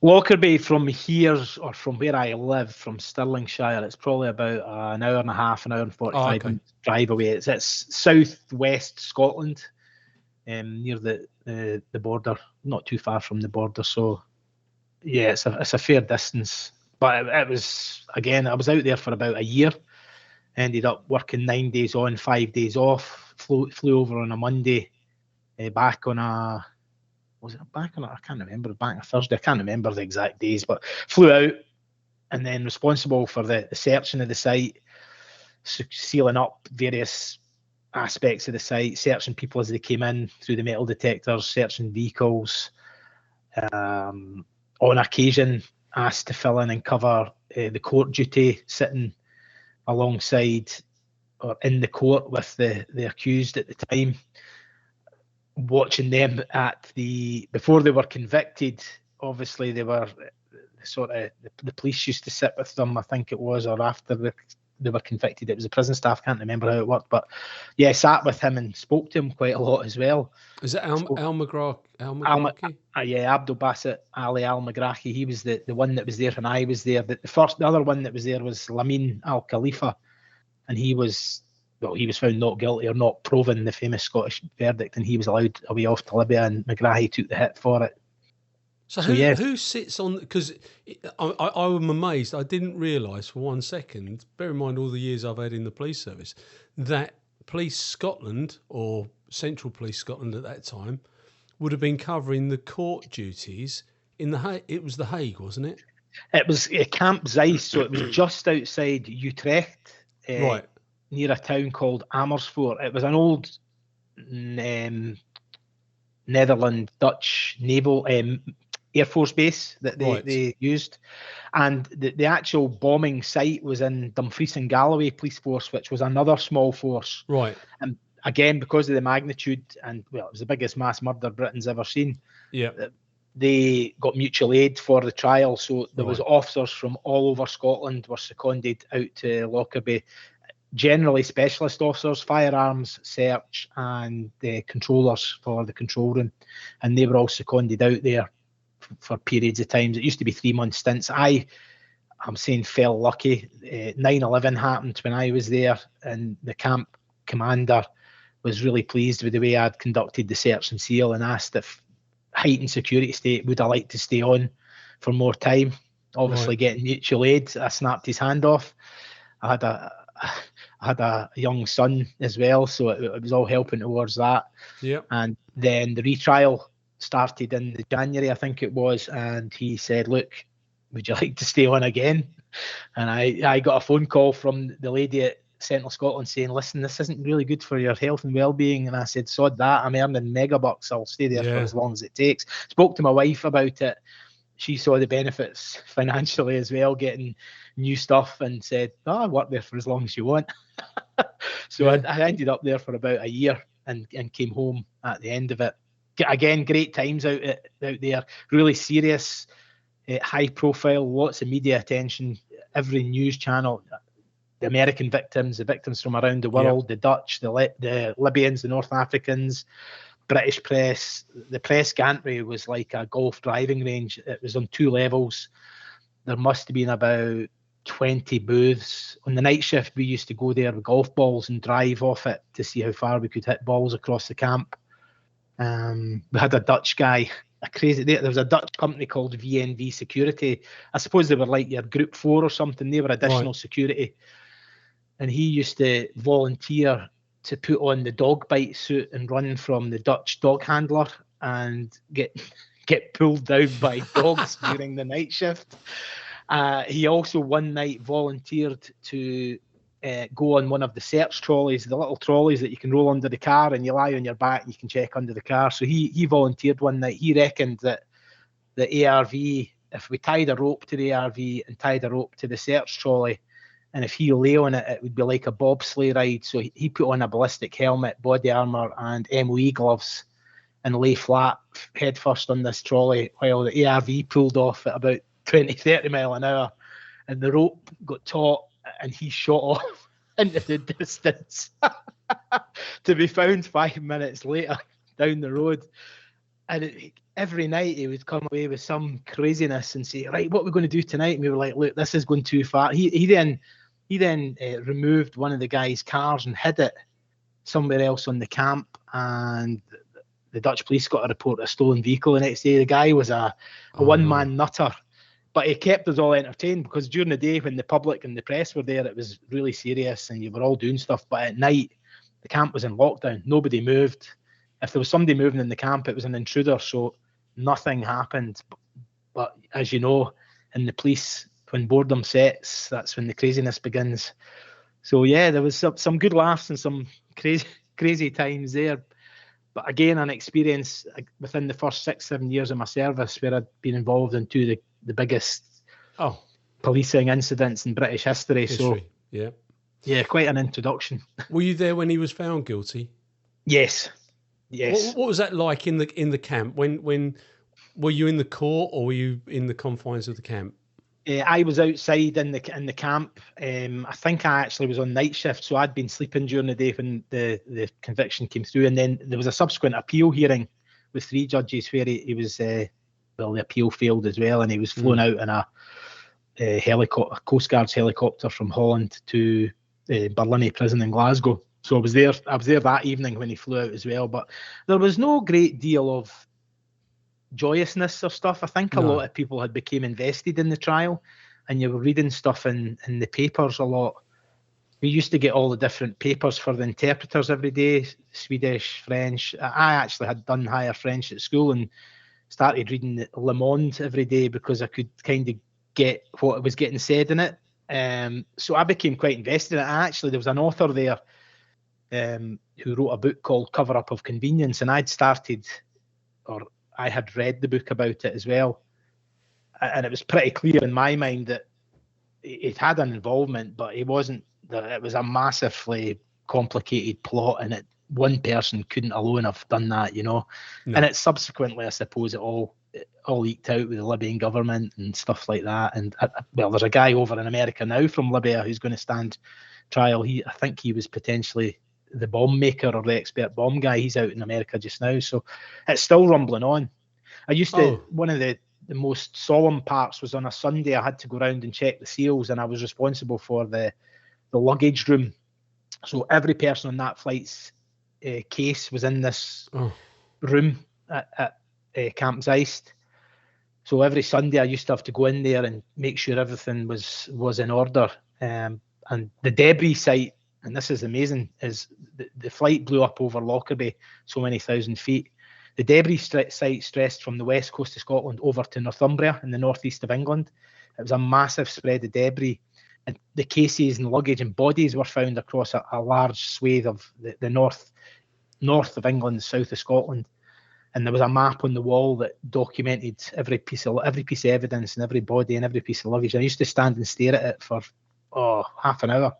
Lockerbie from here, or from where I live, from Stirlingshire, it's probably about an hour and a half, an hour and 45 minutes drive away. It's southwest Scotland, near the border, not too far from the border. So yeah, it's a fair distance. But it was, again, I was out there for about a year. Ended up working 9 days on, 5 days off. Flew over on a Monday, back on a I can't remember, back on a Thursday. I can't remember the exact days, but flew out and then responsible for the searching of the site, sealing up various aspects of the site, searching people as they came in through the metal detectors, searching vehicles. On occasion, asked to fill in and cover the court duty, sitting alongside or in the court with the accused at the time, watching them before they were convicted. Obviously, they were sort of, the police used to sit with them, I think it was, or after they were convicted, it was the prison staff. Can't remember how it worked, but yeah, sat with him and spoke to him quite a lot as well. Is it Al McGrath? Yeah, Abdul Basit Ali Al McGrath. He was the one that was there when I was there. The other one that was there was Lamin Al Khalifa, and he was found not guilty, or not proven, the famous Scottish verdict, and he was allowed away off to Libya, and McGrath took the hit for it. So who sits on? Because I'm amazed. I didn't realise for 1 second, bear in mind all the years I've had in the police service, that Police Scotland, or Central Police Scotland at that time, would have been covering the court duties in the Hague. It was the Hague, wasn't it? It was Camp Zeist, so it was just outside Utrecht, right, near a town called Amersfoort. It was an old Netherlands Dutch naval Air Force base that they used, and the actual bombing site was in Dumfries and Galloway Police Force, which was another small force. Right. And again, because of the magnitude, and well, it was the biggest mass murder Britain's ever seen. Yeah. They got mutual aid for the trial, so there was officers from all over Scotland were seconded out to Lockerbie. Generally specialist officers, firearms, search, and the controllers for the control room, and they were all seconded out there for periods of times. It used to be 3 month stints. I'm saying fell lucky. 9/11 happened when I was there, and the camp commander was really pleased with the way I'd conducted the search and seal, and asked if heightened security state would I like to stay on for more time. Obviously, getting mutual aid, I snapped his hand off. I had a young son as well, so it was all helping towards that. Yeah. And then the retrial started in January, I think it was, and he said, look, would you like to stay on again? And I got a phone call from the lady at Central Scotland saying, listen, this isn't really good for your health and well-being. And I said, sod that, I'm earning mega bucks, I'll stay there for as long as it takes. Spoke to my wife about it. She saw the benefits financially as well, getting new stuff, and said, I work there for as long as you want. So I ended up there for about a year and came home at the end of it. Again, great times out there, really serious, high profile, lots of media attention, every news channel, the American victims, the victims from around the world, the Dutch, the Libyans, the North Africans, British press. The press gantry was like a golf driving range. It was on 2 levels. There must have been about 20 booths. On the night shift, we used to go there with golf balls and drive off it to see how far we could hit balls across the camp. We had a Dutch guy, there was a Dutch company called VNV Security. I suppose they were like your Group 4 or something. They were additional security. And he used to volunteer to put on the dog bite suit and run from the Dutch dog handler and get pulled down by dogs during the night shift. He also one night volunteered to go on one of the search trolleys, the little trolleys that you can roll under the car and you lie on your back and you can check under the car. So he volunteered one night. He reckoned that the ARV, if we tied a rope to the ARV and tied a rope to the search trolley, and if he lay on it, it would be like a bobsleigh ride. So he put on a ballistic helmet, body armour and MOE gloves and lay flat head first on this trolley while the ARV pulled off at about 20, 30 mile an hour. And the rope got taut and he shot off into the distance to be found 5 minutes later down the road. And every night he would come away with some craziness and say, right, what are we going to do tonight? And we were like, look, this is going too far. He then removed one of the guy's cars and hid it somewhere else on the camp, and the Dutch police got a report of a stolen vehicle the next day. The guy was a one-man nutter, but he kept us all entertained because during the day when the public and the press were there, it was really serious and you were all doing stuff. But at night, the camp was in lockdown. Nobody moved. If there was somebody moving in the camp, it was an intruder, so nothing happened. But as you know, in the police, when boredom sets, that's when the craziness begins. So yeah, there was some good laughs and some crazy times there. But again, an experience within the first 6-7 years of my service where I'd been involved in 2 of the biggest policing incidents in British history. So yeah, quite an introduction. Were you there when he was found guilty? Yes. What was that like in the camp? When were you in the court or were you in the confines of the camp? I was outside in the camp. I think I actually was on night shift, so I'd been sleeping during the day when the conviction came through, and then there was a subsequent appeal hearing with 3 judges where he was the appeal failed as well, and he was flown out in a helicopter, Coast Guard's helicopter from Holland to Barlinnie prison in Glasgow. So I was there that evening when he flew out as well, but there was no great deal of joyousness or stuff. I think a lot of people had become invested in the trial, and you were reading stuff in the papers a lot. We used to get all the different papers for the interpreters every day, Swedish, French. I actually had done higher French at school and started reading Le Monde every day because I could kind of get what was getting said in it. So I became quite invested in it. Actually, there was an author there who wrote a book called Cover Up of Convenience, and I had read the book about it as well, and it was pretty clear in my mind that it had an involvement, but it wasn't. It was a massively complicated plot, and one person couldn't alone have done that, No. And it subsequently, I suppose, it all leaked out with the Libyan government and stuff like that. And there's a guy over in America now from Libya who's going to stand trial. I think he was potentially the bomb maker or the expert bomb guy. He's out in America just now, so it's still rumbling on. I used to one of the most solemn parts was on a Sunday. I had to go around and check the seals, and I was responsible for the luggage room. So every person on that flight's case was in this room at Camp Zeist. So every Sunday I used to have to go in there and make sure everything was in order. And the debris site, and this is amazing, is the flight blew up over Lockerbie, so many thousand feet. The debris site stressed from the west coast of Scotland over to Northumbria in the northeast of England. It was a massive spread of debris. and the cases and luggage and bodies were found across a large swathe of the north of England, south of Scotland. And there was a map on the wall that documented every piece of evidence and every body and every piece of luggage. I used to stand and stare at it for half an hour,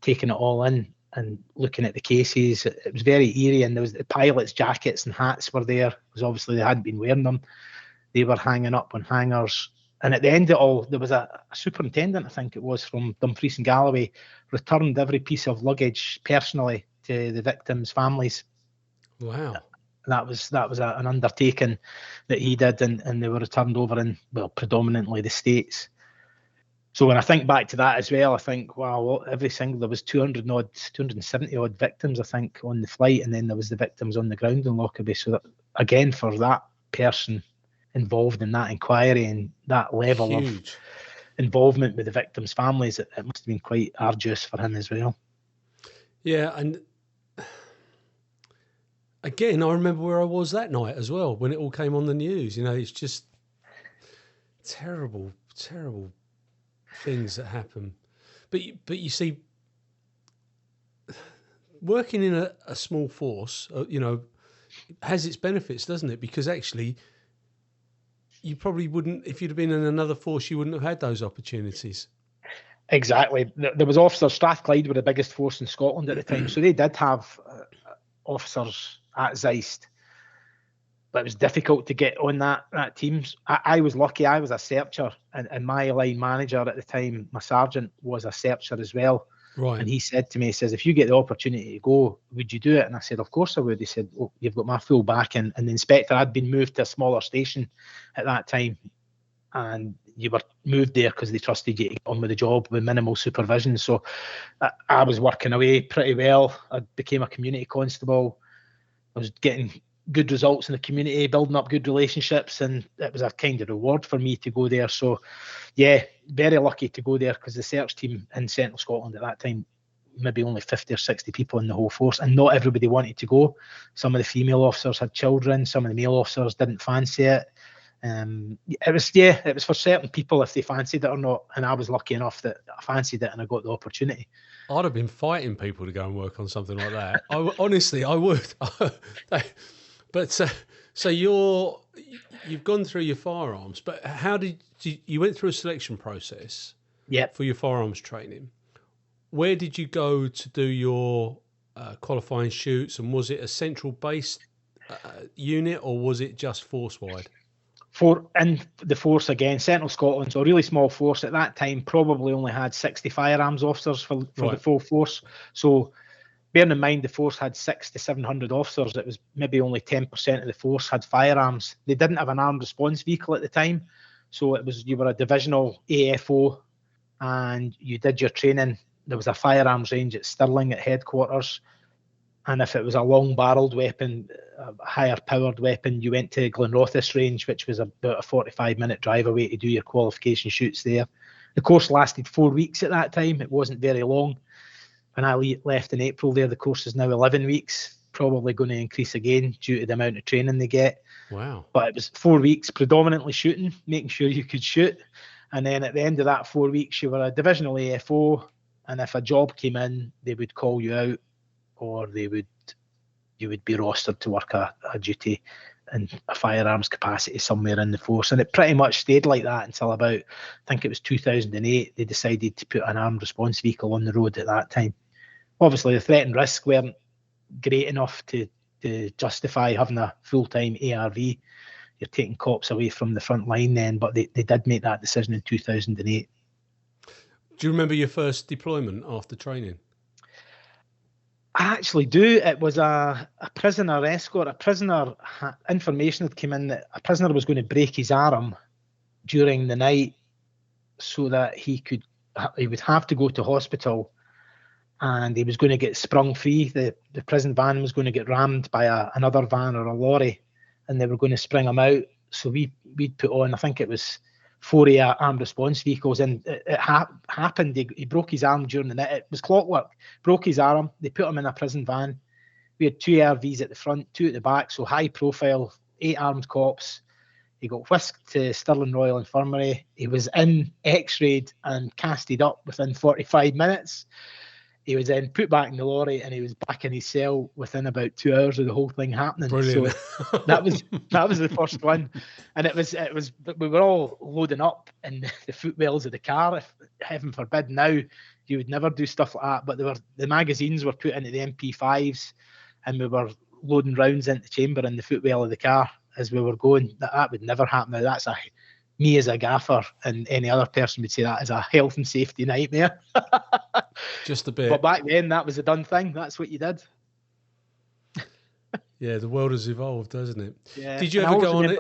taking it all in and looking at the cases. It was very eerie, and there was the pilots' jackets and hats were there, because obviously they hadn't been wearing them. They were hanging up on hangers. And at the end of it all, there was a superintendent, I think it was, from Dumfries and Galloway, returned every piece of luggage personally to the victims' families. Wow. That was an undertaking that he did, and they were returned over in, well, predominantly the States. So when I think back to that as well, I think, wow, there was 270 odd victims, I think, on the flight, and then there was the victims on the ground in Lockerbie. So that, again, for that person involved in that inquiry and that level of involvement with the victims' families, it must have been quite arduous for him as well. Yeah, and again, I remember where I was that night as well when it all came on the news. It's just terrible, terrible things that happen. But you see, working in a small force, has its benefits, doesn't it? Because actually, you probably wouldn't, if you'd have been in another force, you wouldn't have had those opportunities. Exactly. There was officers. Strathclyde were the biggest force in Scotland at the time, so they did have officers at Zeist, but it was difficult to get on that team. I was lucky. I was a searcher, and my line manager at the time, my sergeant, was a searcher as well. Right. And he said to me, he says, if you get the opportunity to go, would you do it? And I said, of course I would. He said, oh, you've got my full back. And the inspector had been moved to a smaller station at that time, and you were moved there because they trusted you to get on with the job with minimal supervision. So I was working away pretty well. I became a community constable. I was getting good results in the community, building up good relationships, and it was a kind of reward for me to go there. So, yeah, very lucky to go there, because the search team in Central Scotland at that time, maybe only 50 or 60 people in the whole force, and not everybody wanted to go. Some of the female officers had children, some of the male officers didn't fancy it. It was for certain people if they fancied it or not, and I was lucky enough that I fancied it and I got the opportunity. I'd have been fighting people to go and work on something like that. Honestly, I would. But so you've gone through your firearms, but how did you went through a selection process? Yeah. For your firearms training. Where did you go to do your qualifying shoots, and was it a central based unit, or was it just force wide? In the force again, Central Scotland, so a really small force at that time, probably only had 60 firearms officers for right. The full force. So bearing in mind the force had 600 to 700 officers, it was maybe only 10% of the force had firearms. They didn't have an armed response vehicle at the time, so you were a divisional AFO, and you did your training. There was a firearms range at Stirling at headquarters, and if it was a long-barreled weapon, a higher-powered weapon, you went to Glenrothes range, which was about a 45-minute drive away to do your qualification shoots there. The course lasted 4 weeks at that time. It wasn't very long. When I left in April there, the course is now 11 weeks, probably going to increase again due to the amount of training they get. Wow. But it was 4 weeks predominantly shooting, making sure you could shoot. And then at the end of that 4 weeks, you were a divisional AFO, and if a job came in, they would call you out, or you would be rostered to work a duty in a firearms capacity somewhere in the force. And it pretty much stayed like that until about, I think it was 2008, they decided to put an armed response vehicle on the road at that time. Obviously, the threat and risk weren't great enough to justify having a full-time ARV. You're taking cops away from the front line then, but they did make that decision in 2008. Do you remember your first deployment after training? I actually do. It was a prisoner escort. Information had come in that a prisoner was going to break his arm during the night, so that he would have to go to hospital, and he was going to get sprung free. The prison van was going to get rammed by another van or a lorry, and they were going to spring him out. So we'd put on, I think it was 4 armed response vehicles, and it happened. He broke his arm during the night. It was clockwork. Broke his arm. They put him in a prison van. We had 2 ARVs at the front, 2 at the back, so high profile, 8 armed cops. He got whisked to Stirling Royal Infirmary. He was x-rayed and casted up within 45 minutes. He was then put back in the lorry, and he was back in his cell within about 2 hours of the whole thing happening. Brilliant. So that was the first one, and it was we were all loading up in the footwells of the car. If heaven forbid now, you would never do stuff like that. But the magazines were put into the MP5s, and we were loading rounds into the chamber in the footwell of the car as we were going. That would never happen now. That's me as a gaffer, and any other person would say that is a health and safety nightmare. Just a bit. But back then, that was a done thing. That's what you did. Yeah, the world has evolved, hasn't it? Yeah. Did you ever go on it?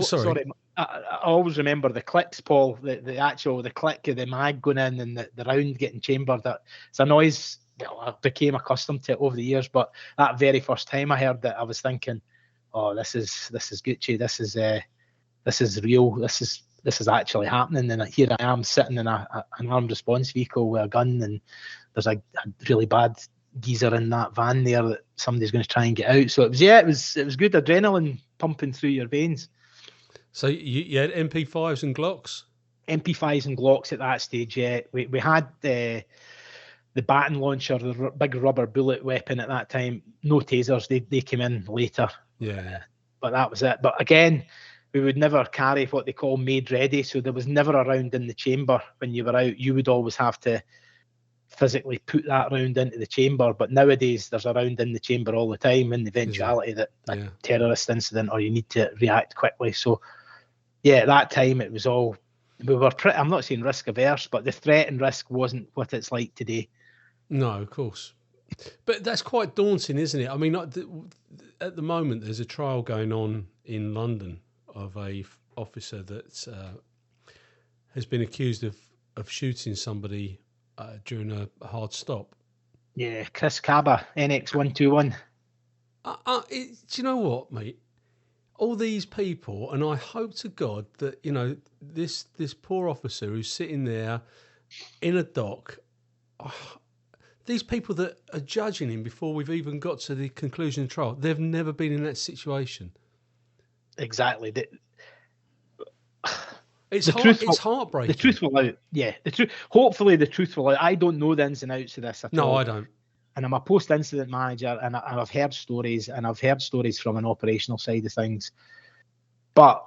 Sorry. I always remember the clicks, Paul, the click of the mag going in and the round getting chambered. It's a noise. I became accustomed to it over the years, but that very first time I heard it, I was thinking, oh, this is Gucci. This is real. This is actually happening. And here I am sitting in an armed response vehicle with a gun, and there's a really bad geezer in that van there that somebody's going to try and get out. So it was good adrenaline pumping through your veins. So you had MP5s and Glocks? MP5s and Glocks at that stage, yeah. We had the baton launcher, the big rubber bullet weapon at that time. No tasers, they came in later. Yeah. But that was it. But again, we would never carry what they call made ready. So there was never a round in the chamber when you were out. You would always have to physically put that round into the chamber. But nowadays, there's a round in the chamber all the time in the eventuality that a terrorist incident or you need to react quickly. So, yeah, at that time, it was all, I'm not saying risk averse, but the threat and risk wasn't what it's like today. No, of course. But that's quite daunting, isn't it? I mean, at the moment, there's a trial going on in London of a officer that has been accused of shooting somebody during a hard stop. Yeah, Chris Cabba, NX121. Do you know what, mate? All these people, and I hope to God that, this poor officer who's sitting there in a dock, these people that are judging him before we've even got to the conclusion of the trial, they've never been in that situation. Exactly. It's heartbreaking. The truth will out. Yeah, hopefully the truth will out. I don't know the ins and outs of this at all. No, I don't. And I'm a post-incident manager, and I've heard stories, from an operational side of things. But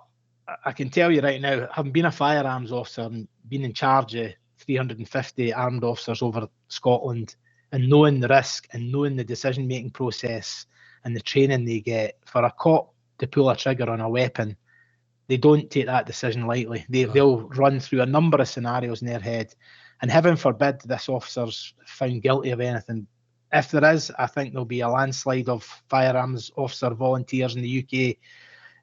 I can tell you right now, having been a firearms officer and been in charge of 350 armed officers over Scotland, and knowing the risk and knowing the decision-making process and the training they get, for a cop to pull a trigger on a weapon, they don't take that decision lightly. They'll run through a number of scenarios in their head. And heaven forbid this officer's found guilty of anything. If there is, I think there'll be a landslide of firearms officer volunteers in the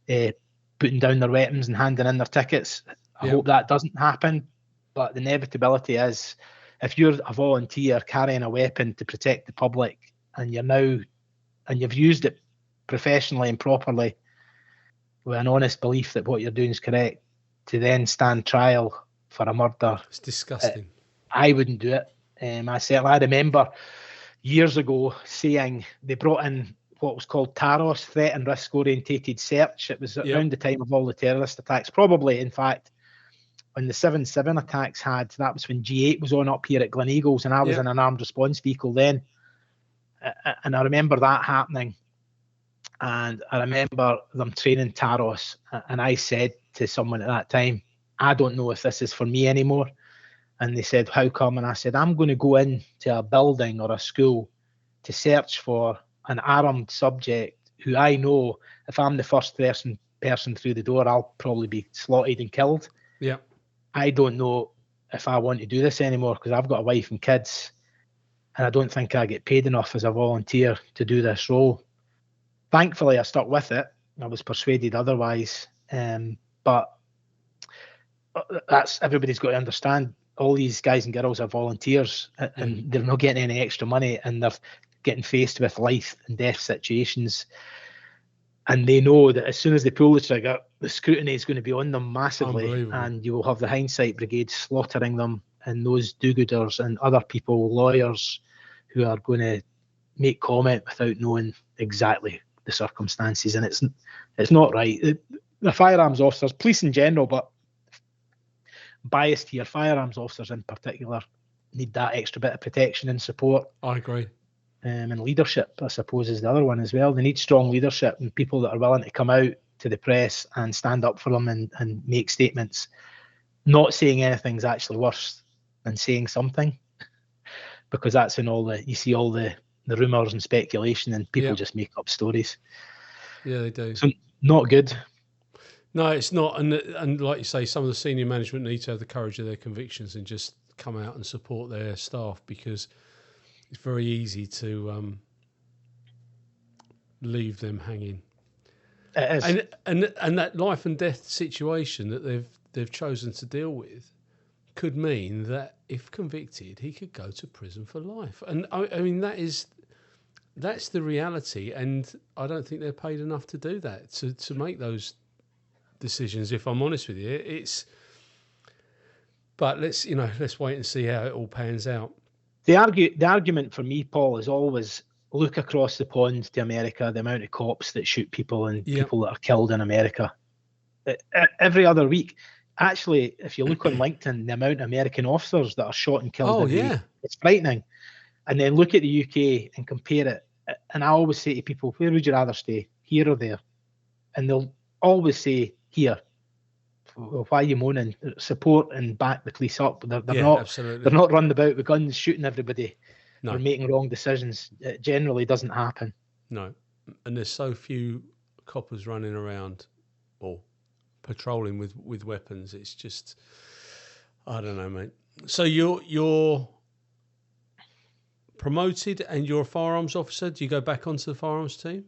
UK putting down their weapons and handing in their tickets. I hope that doesn't happen. But the inevitability is, if you're a volunteer carrying a weapon to protect the public, and you've used it professionally and properly with an honest belief that what you're doing is correct, to then stand trial for a murder, it's disgusting. I wouldn't do it. I remember years ago seeing they brought in what was called TAROS, Threat and Risk Orientated Search. It was around the time of all the terrorist attacks, probably, in fact, when the 7/7 attacks that was when G8 was on up here at Gleneagles, and I was in an armed response vehicle then. And I remember that happening. And I remember them training TAROS. And I said to someone at that time, I don't know if this is for me anymore. And they said, how come? And I said, I'm going to go into a building or a school to search for an armed subject who I know, if I'm the first person through the door, I'll probably be slaughtered and killed. Yeah. I don't know if I want to do this anymore because I've got a wife and kids, and I don't think I get paid enough as a volunteer to do this role. Thankfully, I stuck with it. I was persuaded otherwise. But that's, everybody's got to understand, all these guys and girls are volunteers, and they're not getting any extra money, and they're getting faced with life and death situations. And they know that as soon as they pull the trigger, the scrutiny is going to be on them massively, and you will have the hindsight brigade slaughtering them, and those do-gooders and other people, lawyers, who are going to make comment without knowing exactly the circumstances. And it's not right. the firearms officers, police in general, but biased here, firearms officers in particular, need that extra bit of protection and support. I agree. And leadership, I suppose, is the other one as well. They need strong leadership and people that are willing to come out to the press and stand up for them and make statements. Not saying anything's actually worse than saying something, because that's when you see all the rumours and speculation, and people just make up stories. Yeah, they do. So not good. No, it's not. And like you say, some of the senior management need to have the courage of their convictions and just come out and support their staff, because it's very easy to leave them hanging. It is. And that life and death situation that they've chosen to deal with could mean that if convicted, he could go to prison for life. And I mean, that's the reality. And I don't think they're paid enough to do that, to make those decisions. If I'm honest with you, but let's wait and see how it all pans out. The argument for me, Paul, is always look across the pond to America, the amount of cops that shoot people and people that are killed in America. Every other week. Actually, if you look on LinkedIn, the amount of American officers that are shot and killed it's frightening. And then look at the UK and compare it. And I always say to people, where would you rather stay, here or there? And they'll always say, here. Well, why are you moaning? Support and back the police up. They're not running about with guns shooting everybody or making wrong decisions. It generally doesn't happen. No. And there's so few coppers running around or patrolling with weapons. It's just, I don't know, mate. So you're promoted and you're a firearms officer. Do you go back onto the firearms team?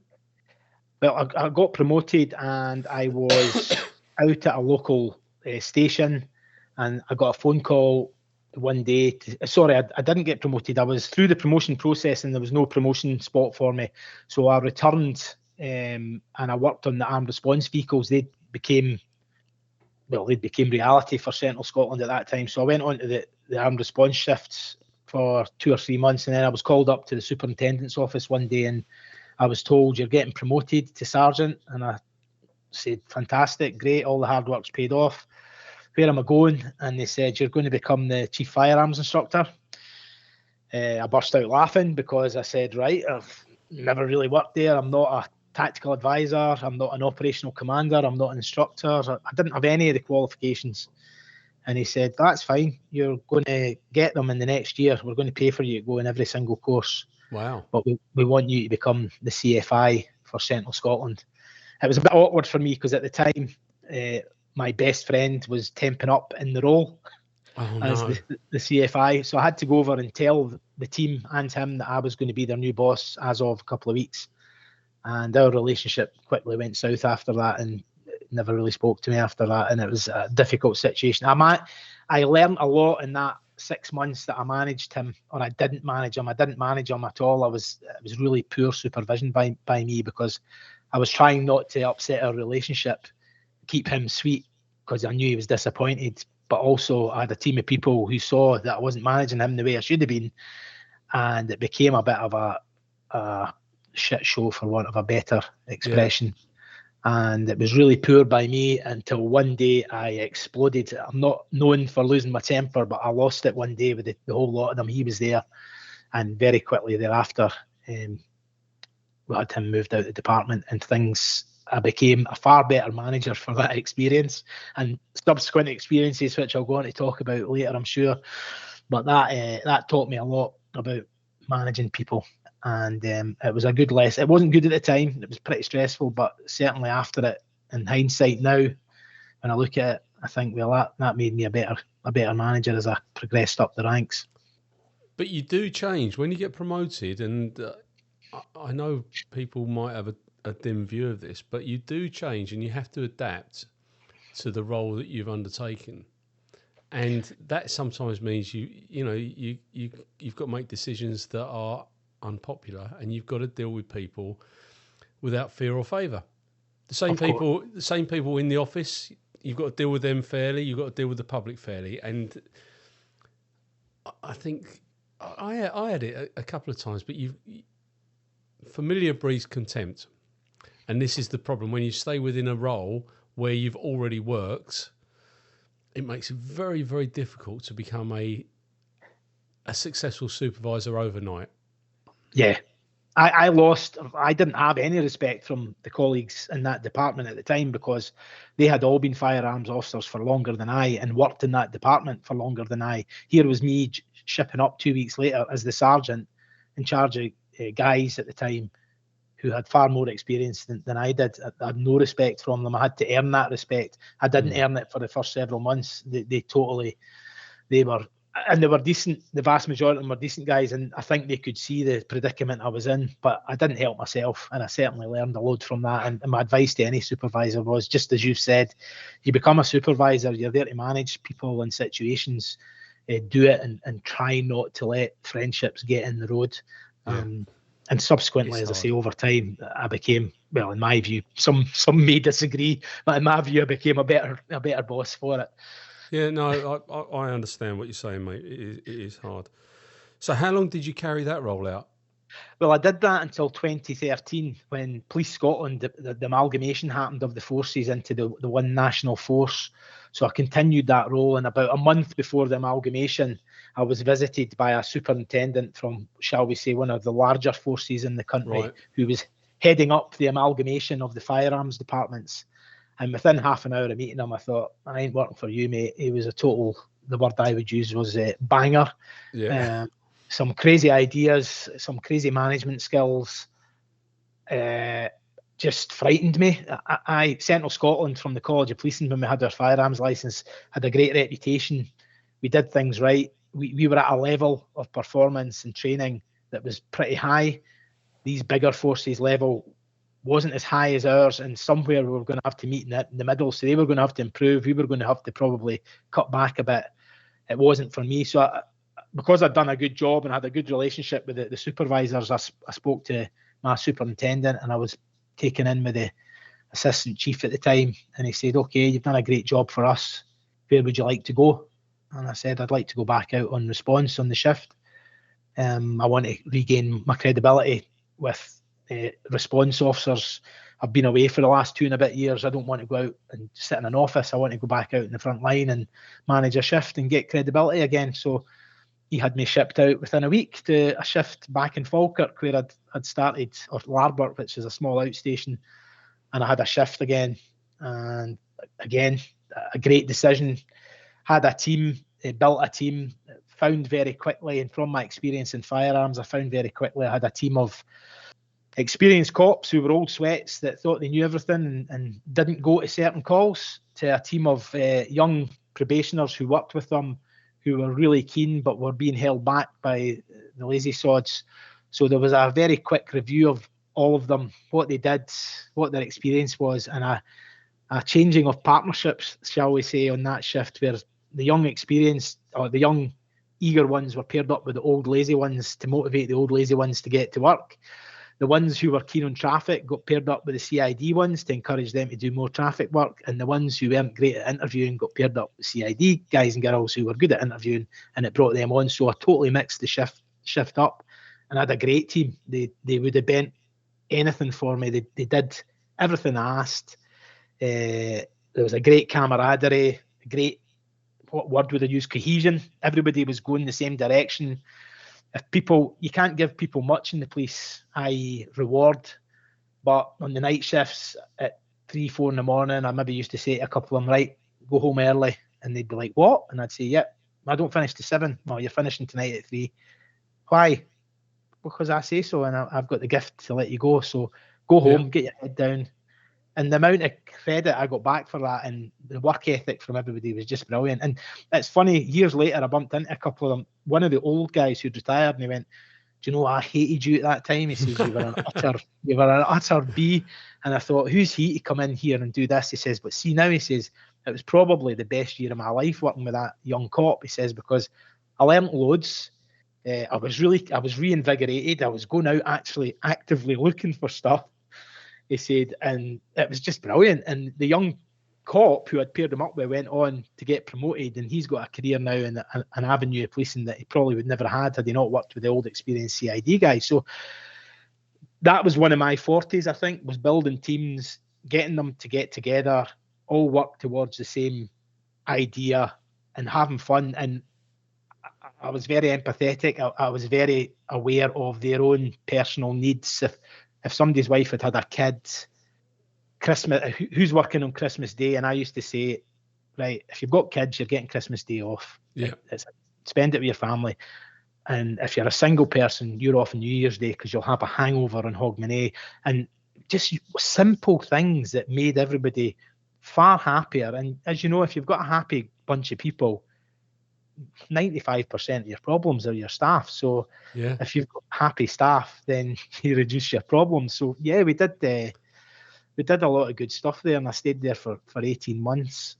Well, I got promoted and I was out at a local station, and I got a phone call one day. I didn't get promoted. I was through the promotion process and there was no promotion spot for me. So I returned and I worked on the armed response vehicles. They became reality for Central Scotland at that time. So I went on to the armed response shifts for 2 or 3 months, and then I was called up to the superintendent's office one day and I was told, you're getting promoted to sergeant. And I said, fantastic, great, all the hard work's paid off. Where am I going? And they said, you're going to become the chief firearms instructor. I burst out laughing because I said, right, I've never really worked there. I'm not a tactical advisor. I'm not an operational commander. I'm not an instructor. I didn't have any of the qualifications. And he said, that's fine. You're going to get them in the next year. We're going to pay for you to go in every single course. Wow. But we want you to become the CFI for Central Scotland. It was a bit awkward for me because at the time, my best friend was temping up in the role as the CFI. So I had to go over and tell the team and him that I was going to be their new boss as of a couple of weeks. And our relationship quickly went south after that and never really spoke to me after that. And it was a difficult situation. I learned a lot in that 6 months that I managed him, or I didn't manage him. I didn't manage him at all. It was really poor supervision by me, because I was trying not to upset our relationship, keep him sweet, because I knew he was disappointed. But also I had a team of people who saw that I wasn't managing him the way I should have been. And it became a bit of a shit show, for want of a better expression. And it was really poor by me until one day I exploded. I'm not known for losing my temper, but I lost it one day with the whole lot of them. He was there, and very quickly thereafter, we had him moved out of the department, and I became a far better manager for that experience and subsequent experiences, which I'll go on to talk about later, I'm sure. But that taught me a lot about managing people. And it was a good lesson. It wasn't good at the time. It was pretty stressful, but certainly after it, in hindsight now, when I look at it, I think, well, that made me a better manager as I progressed up the ranks. But you do change when you get promoted, and I know people might have a dim view of this, but you do change and you have to adapt to the role that you've undertaken. And that sometimes means you've got to make decisions that are unpopular, and you've got to deal with people without fear or favour. The same people in the office, you've got to deal with them fairly. You've got to deal with the public fairly. And I think I had it a couple of times, but familiar breeds contempt, and this is the problem when you stay within a role where you've already worked, it makes it very, very difficult to become a successful supervisor overnight. Yeah. I didn't have any respect from the colleagues in that department at the time, because they had all been firearms officers for longer than I and worked in that department for longer than I. Here was me shipping up 2 weeks later as the sergeant in charge of guys at the time who had far more experience than I did. I had no respect from them. I had to earn that respect. I didn't earn it for the first several months. They were decent. The vast majority of them were decent guys, and I think they could see the predicament I was in, but I didn't help myself, and I certainly learned a load from that. And my advice to any supervisor was, just as you've said, you become a supervisor, you're there to manage people and situations. Do it and try not to let friendships get in the road. And subsequently, as I say, over time, I became, well, in my view, some may disagree, but in my view, I became a better boss for it. Yeah, no, I understand what you're saying, mate. It is hard. So how long did you carry that role out? Well, I did that until 2013, when Police Scotland, the amalgamation happened of the forces into the one national force. So I continued that role, and about a month before the amalgamation, I was visited by a superintendent from, shall we say, one of the larger forces in the country, who was heading up the amalgamation of the firearms departments. And within half an hour of meeting him, I thought, I ain't working for you, mate. He was the word I would use was banger. Yeah. Some crazy ideas, some crazy management skills, just frightened me. Central Scotland, from the College of Policing, when we had our firearms licence, had a great reputation. We did things right. We were at a level of performance and training that was pretty high. These bigger forces level wasn't as high as ours, and somewhere we were going to have to meet in the middle. So they were going to have to improve. We were going to have to probably cut back a bit. It wasn't for me. So because I'd done a good job and had a good relationship with the supervisors, I spoke to my superintendent, and I was taken in with the assistant chief at the time, and he said, okay, you've done a great job for us. Where would you like to go? And I said, I'd like to go back out on response on the shift. I want to regain my credibility with response officers. I've been away for the last 2 and a bit years. I don't want to go out and sit in an office. I want to go back out in the front line and manage a shift and get credibility again. So he had me shipped out within a week to a shift back in Falkirk, where I'd started, or Larbert, which is a small outstation, and I had a shift again. And again, a great decision. Had a team, built a team, found very quickly, and from my experience in firearms, I found very quickly I had a team of experienced cops who were old sweats that thought they knew everything and didn't go to certain calls, to a team of young probationers who worked with them, who were really keen but were being held back by the lazy sods. So there was a very quick review of all of them, what they did, what their experience was, and a changing of partnerships, shall we say, on that shift, where the young experienced, or the young eager ones, were paired up with the old lazy ones to motivate the old lazy ones to get to work. The ones who were keen on traffic got paired up with the CID ones to encourage them to do more traffic work, and the ones who weren't great at interviewing got paired up with CID guys and girls who were good at interviewing, and it brought them on. So I totally mixed the shift up, and I had a great team. They would have bent anything for me. They did everything I asked. There was a great camaraderie, a great, what word would I use, cohesion. Everybody was going the same direction. You can't give people much in the police, i.e. reward, but on the night shifts at 3-4 in the morning, I maybe used to say to a couple of them, right, go home early, and they'd be like, what? And I'd say, yep, I don't finish till 7. Well, you're finishing tonight at 3. Why? Because I say so, and I've got the gift to let you go. So go home, get your head down. And the amount of credit I got back for that, and the work ethic from everybody, was just brilliant. And it's funny, years later, I bumped into a couple of them. One of the old guys who'd retired, and he went, do you know, I hated you at that time. He says, you were an utter B. And I thought, who's he to come in here and do this? He says, but see now, he says, it was probably the best year of my life working with that young cop. He says, because I learnt loads. I was reinvigorated. I was going out actually actively looking for stuff. He said, and it was just brilliant. And the young cop who I'd paired him up with went on to get promoted, and he's got a career now in an avenue of policing that he probably would never had he not worked with the old experienced CID guys. So that was one of my fortes, I think, was building teams, getting them to get together, all work towards the same idea and having fun. And I was very empathetic. I was very aware of their own personal needs. If somebody's wife had a kid, Christmas, who's working on Christmas Day? And I used to say, right, if you've got kids, you're getting Christmas Day off. Yeah. Spend it with your family. And if you're a single person, you're off on New Year's Day because you'll have a hangover on Hogmanay. And just simple things that made everybody far happier. And as you know, if you've got a happy bunch of people, 95% of your problems are your staff. So if you've got happy staff, then you reduce your problems. So yeah, we did a lot of good stuff there, and I stayed there for 18 months.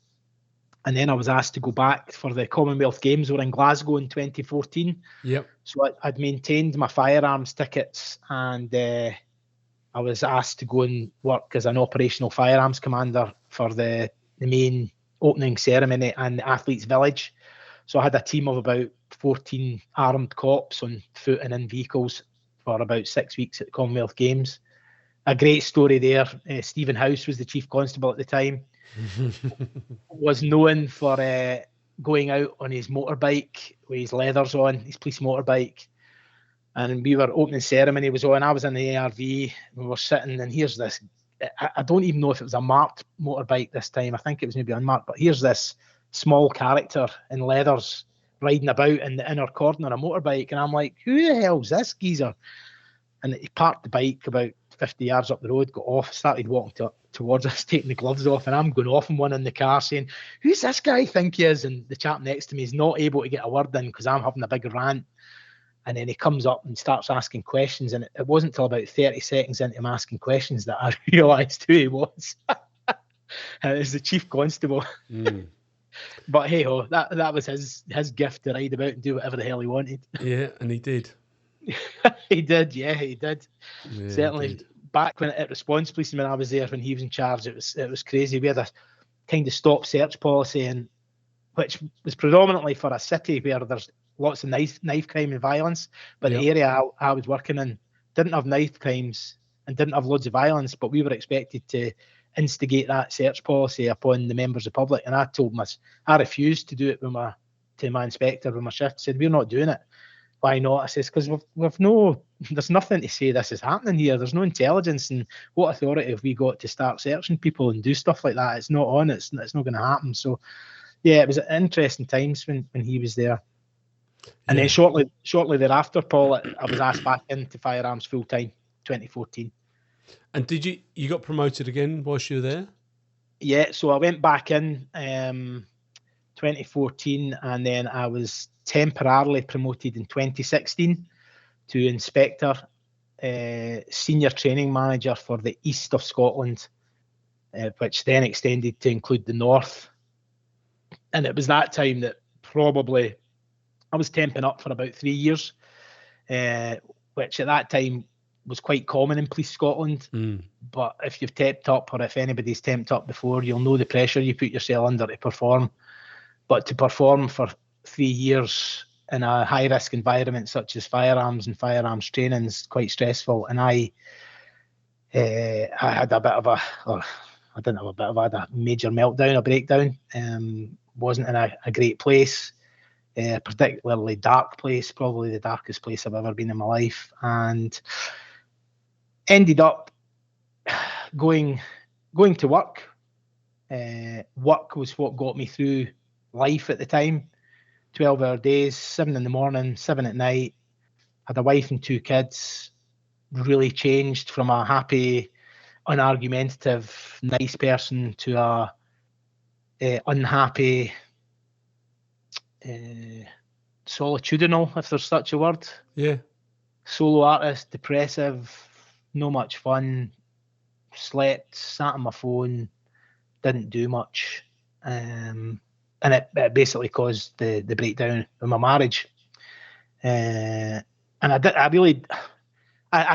And then I was asked to go back for the Commonwealth Games were in Glasgow in 2014. Yep. So I'd maintained my firearms tickets, and I was asked to go and work as an operational firearms commander for the main opening ceremony and the Athletes' Village. So I had a team of about 14 armed cops on foot and in vehicles for about 6 weeks at the Commonwealth Games. A great story there. Stephen House was the chief constable at the time. Was known for going out on his motorbike with his leathers on, his police motorbike. And we were opening ceremony was on. I was in the ARV. We were sitting, and here's this. I don't even know if it was a marked motorbike this time. I think it was maybe unmarked. But here's this small character in leathers riding about in the inner corner of a motorbike, and I'm like, who the hell's this geezer? And he parked the bike about 50 yards up the road, got off, started walking towards us, taking the gloves off, and I'm going off on one in the car saying, who's this guy think he is? And the chap next to me is not able to get a word in because I'm having a big rant. And then he comes up and starts asking questions, and it wasn't until about 30 seconds into him asking questions that I realised who he was. And it was the chief constable. But hey ho, that was his gift to ride about and do whatever the hell he wanted. Yeah, and he did. He did. Yeah, certainly. Indeed. Back when at Response Policeman I was there when he was in charge, it was crazy. We had a kind of stop search policy, and which was predominantly for a city where there's lots of knife crime and violence, but the area I was working in didn't have knife crimes and didn't have loads of violence, but we were expected to instigate that search policy upon the members of the public. And I told him I refused to do it to my inspector with my shift. I said, we're not doing it. Why not? I says, because there's nothing to say this is happening here. There's no intelligence, and what authority have we got to start searching people and do stuff like that? It's not on. It's not going to happen. So, yeah, it was interesting times when he was there. And then shortly thereafter, Paul, I was asked back into firearms full time, 2014. And did you got promoted again whilst you were there? Yeah, so I went back in 2014, and then I was temporarily promoted in 2016 to inspector, senior training manager for the east of Scotland, which then extended to include the north. And it was that time that probably I was temping up for about 3 years, which at that time was quite common in Police Scotland. But if you've temped up, or if anybody's temped up before, you'll know the pressure you put yourself under to perform. But to perform for 3 years in a high-risk environment such as firearms and firearms training is quite stressful. And I had a bit of I had a major meltdown, a breakdown. Wasn't in a great place, particularly dark place, probably the darkest place I've ever been in my life, and ended up going to work. Work was what got me through life at the time. 12-hour days, 7 in the morning, 7 at night. Had a wife and 2 kids. Really changed from a happy, unargumentative, nice person to a unhappy, solitudinal, if there's such a word. Yeah. Solo artist, depressive, no much fun. Slept, sat on my phone, didn't do much. And it basically caused the breakdown of my marriage. And I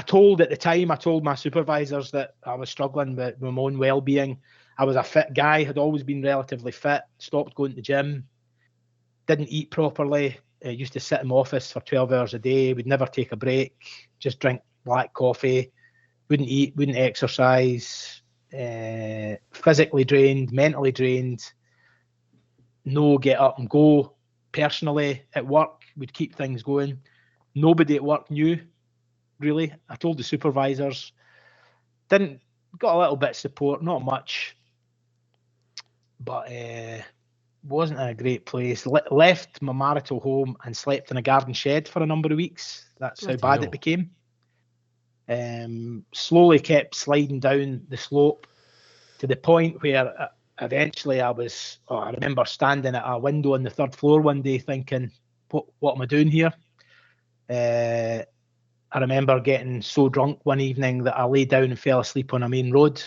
told at the time, I told my supervisors that I was struggling with my own well-being. I was a fit guy, had always been relatively fit, stopped going to the gym, didn't eat properly, used to sit in my office for 12 hours a day, would never take a break, just drink black coffee, wouldn't eat, wouldn't exercise, physically drained, mentally drained, no get up and go. Personally, at work, we'd keep things going. Nobody at work knew, really. I told the supervisors, got a little bit of support, not much, but wasn't a great place. Left my marital home and slept in a garden shed for a number of weeks. That's how bad it became. Slowly kept sliding down the slope to the point where eventually I remember standing at a window on the third floor one day thinking, what am I doing here? I remember getting so drunk one evening that I lay down and fell asleep on a main road.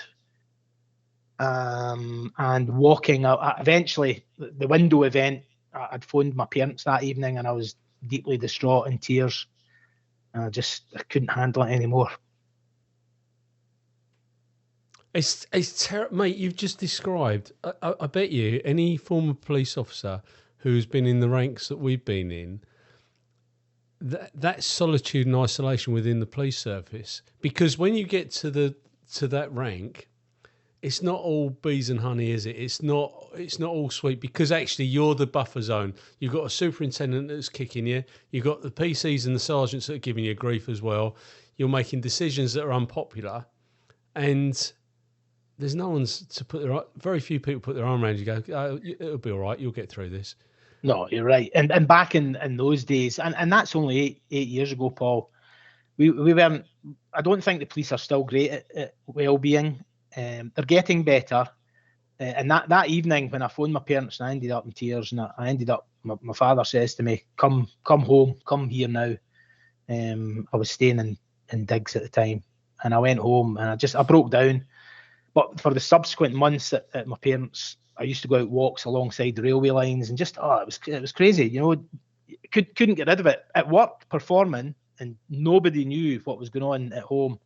And walking out, eventually, the window event, I'd phoned my parents that evening and I was deeply distraught in tears. And I couldn't handle it anymore. It's terrible, mate. You've just described, I bet you, any former police officer who's been in the ranks that we've been in, that solitude and isolation within the police service, because when you get to that rank, it's not all bees and honey, is it? It's not all sweet, because actually you're the buffer zone. You've got a superintendent that's kicking you. You've got the PCs and the sergeants that are giving you grief as well. You're making decisions that are unpopular, and there's no one's to very few people put their arm around you and go, oh, it'll be all right, you'll get through this. No, you're right. And back in those days, and that's only eight years ago, Paul, we weren't, I don't think the police are still great at well-being. They're getting better. And that evening when I phoned my parents and I ended up in tears, and I ended up, my father says to me, come home, come here now. I was staying in Diggs at the time, and I went home and I broke down. But for the subsequent months at my parents', I used to go out walks alongside the railway lines, and it was crazy. You know, couldn't get rid of it. At work, performing, and nobody knew what was going on at home,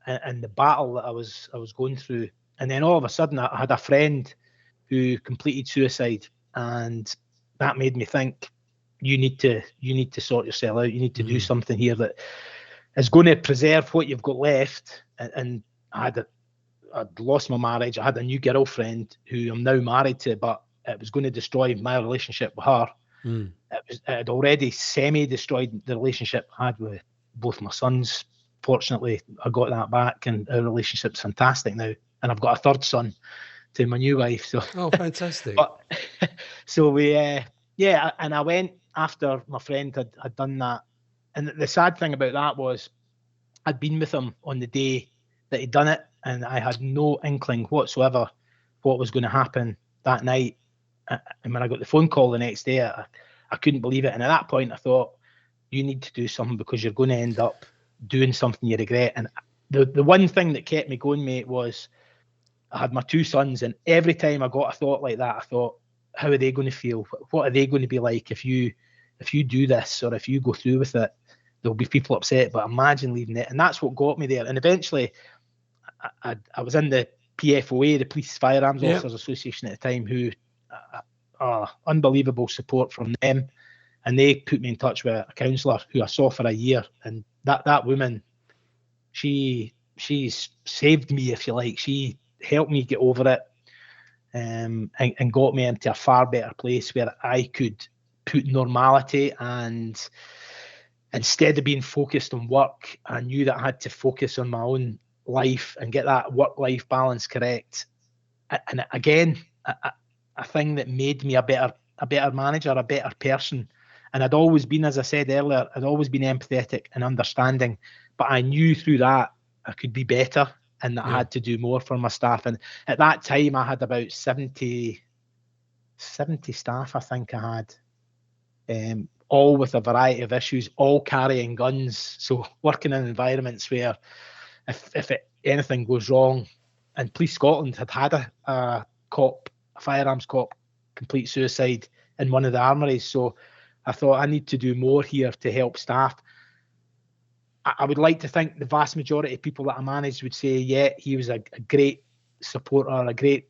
and the battle that I was going through. And then all of a sudden, I had a friend who completed suicide, and that made me think, you need to sort yourself out. You need to do something here that is going to preserve what you've got left. And I'd lost my marriage. I had a new girlfriend who I'm now married to, but it was going to destroy my relationship with her. It had already semi-destroyed the relationship I had with both my sons. Fortunately, I got that back, and our relationship's fantastic now. And I've got a third son to my new wife. So oh, fantastic! So we, and I went after my friend had done that. And the sad thing about that was, I'd been with him on the day that he'd done it, and I had no inkling whatsoever what was going to happen that night. And when I got the phone call the next day, I couldn't believe it. And at that point, I thought, you need to do something, because you're going to end up doing something you regret. And the one thing that kept me going, mate, was I had my two sons, and every time I got a thought like that, I thought, how are they going to feel? What are they going to be like if you do this, or if you go through with it? There'll be people upset, but imagine leaving it. And that's what got me there. And eventually, I was in the PFOA, the Police Firearms Officers Association at the time, who unbelievable support from them, and they put me in touch with a counsellor who I saw for a year. And that woman, she saved me, if you like. She helped me get over it, and got me into a far better place where I could put normality, and instead of being focused on work, I knew that I had to focus on my own life and get that work-life balance correct. And again, a thing that made me a better manager, a better person. And I'd always been, as I said earlier, I'd always been empathetic and understanding, but I knew through that I could be better, and that I had to do more for my staff. And at that time, I had about 70 staff, I think I had, all with a variety of issues, all carrying guns. So working in environments where if anything goes wrong, and Police Scotland had a firearms cop complete suicide in one of the armories. So I thought, I need to do more here to help staff. I would like to think the vast majority of people that I managed would say, yeah, he was a great supporter, a great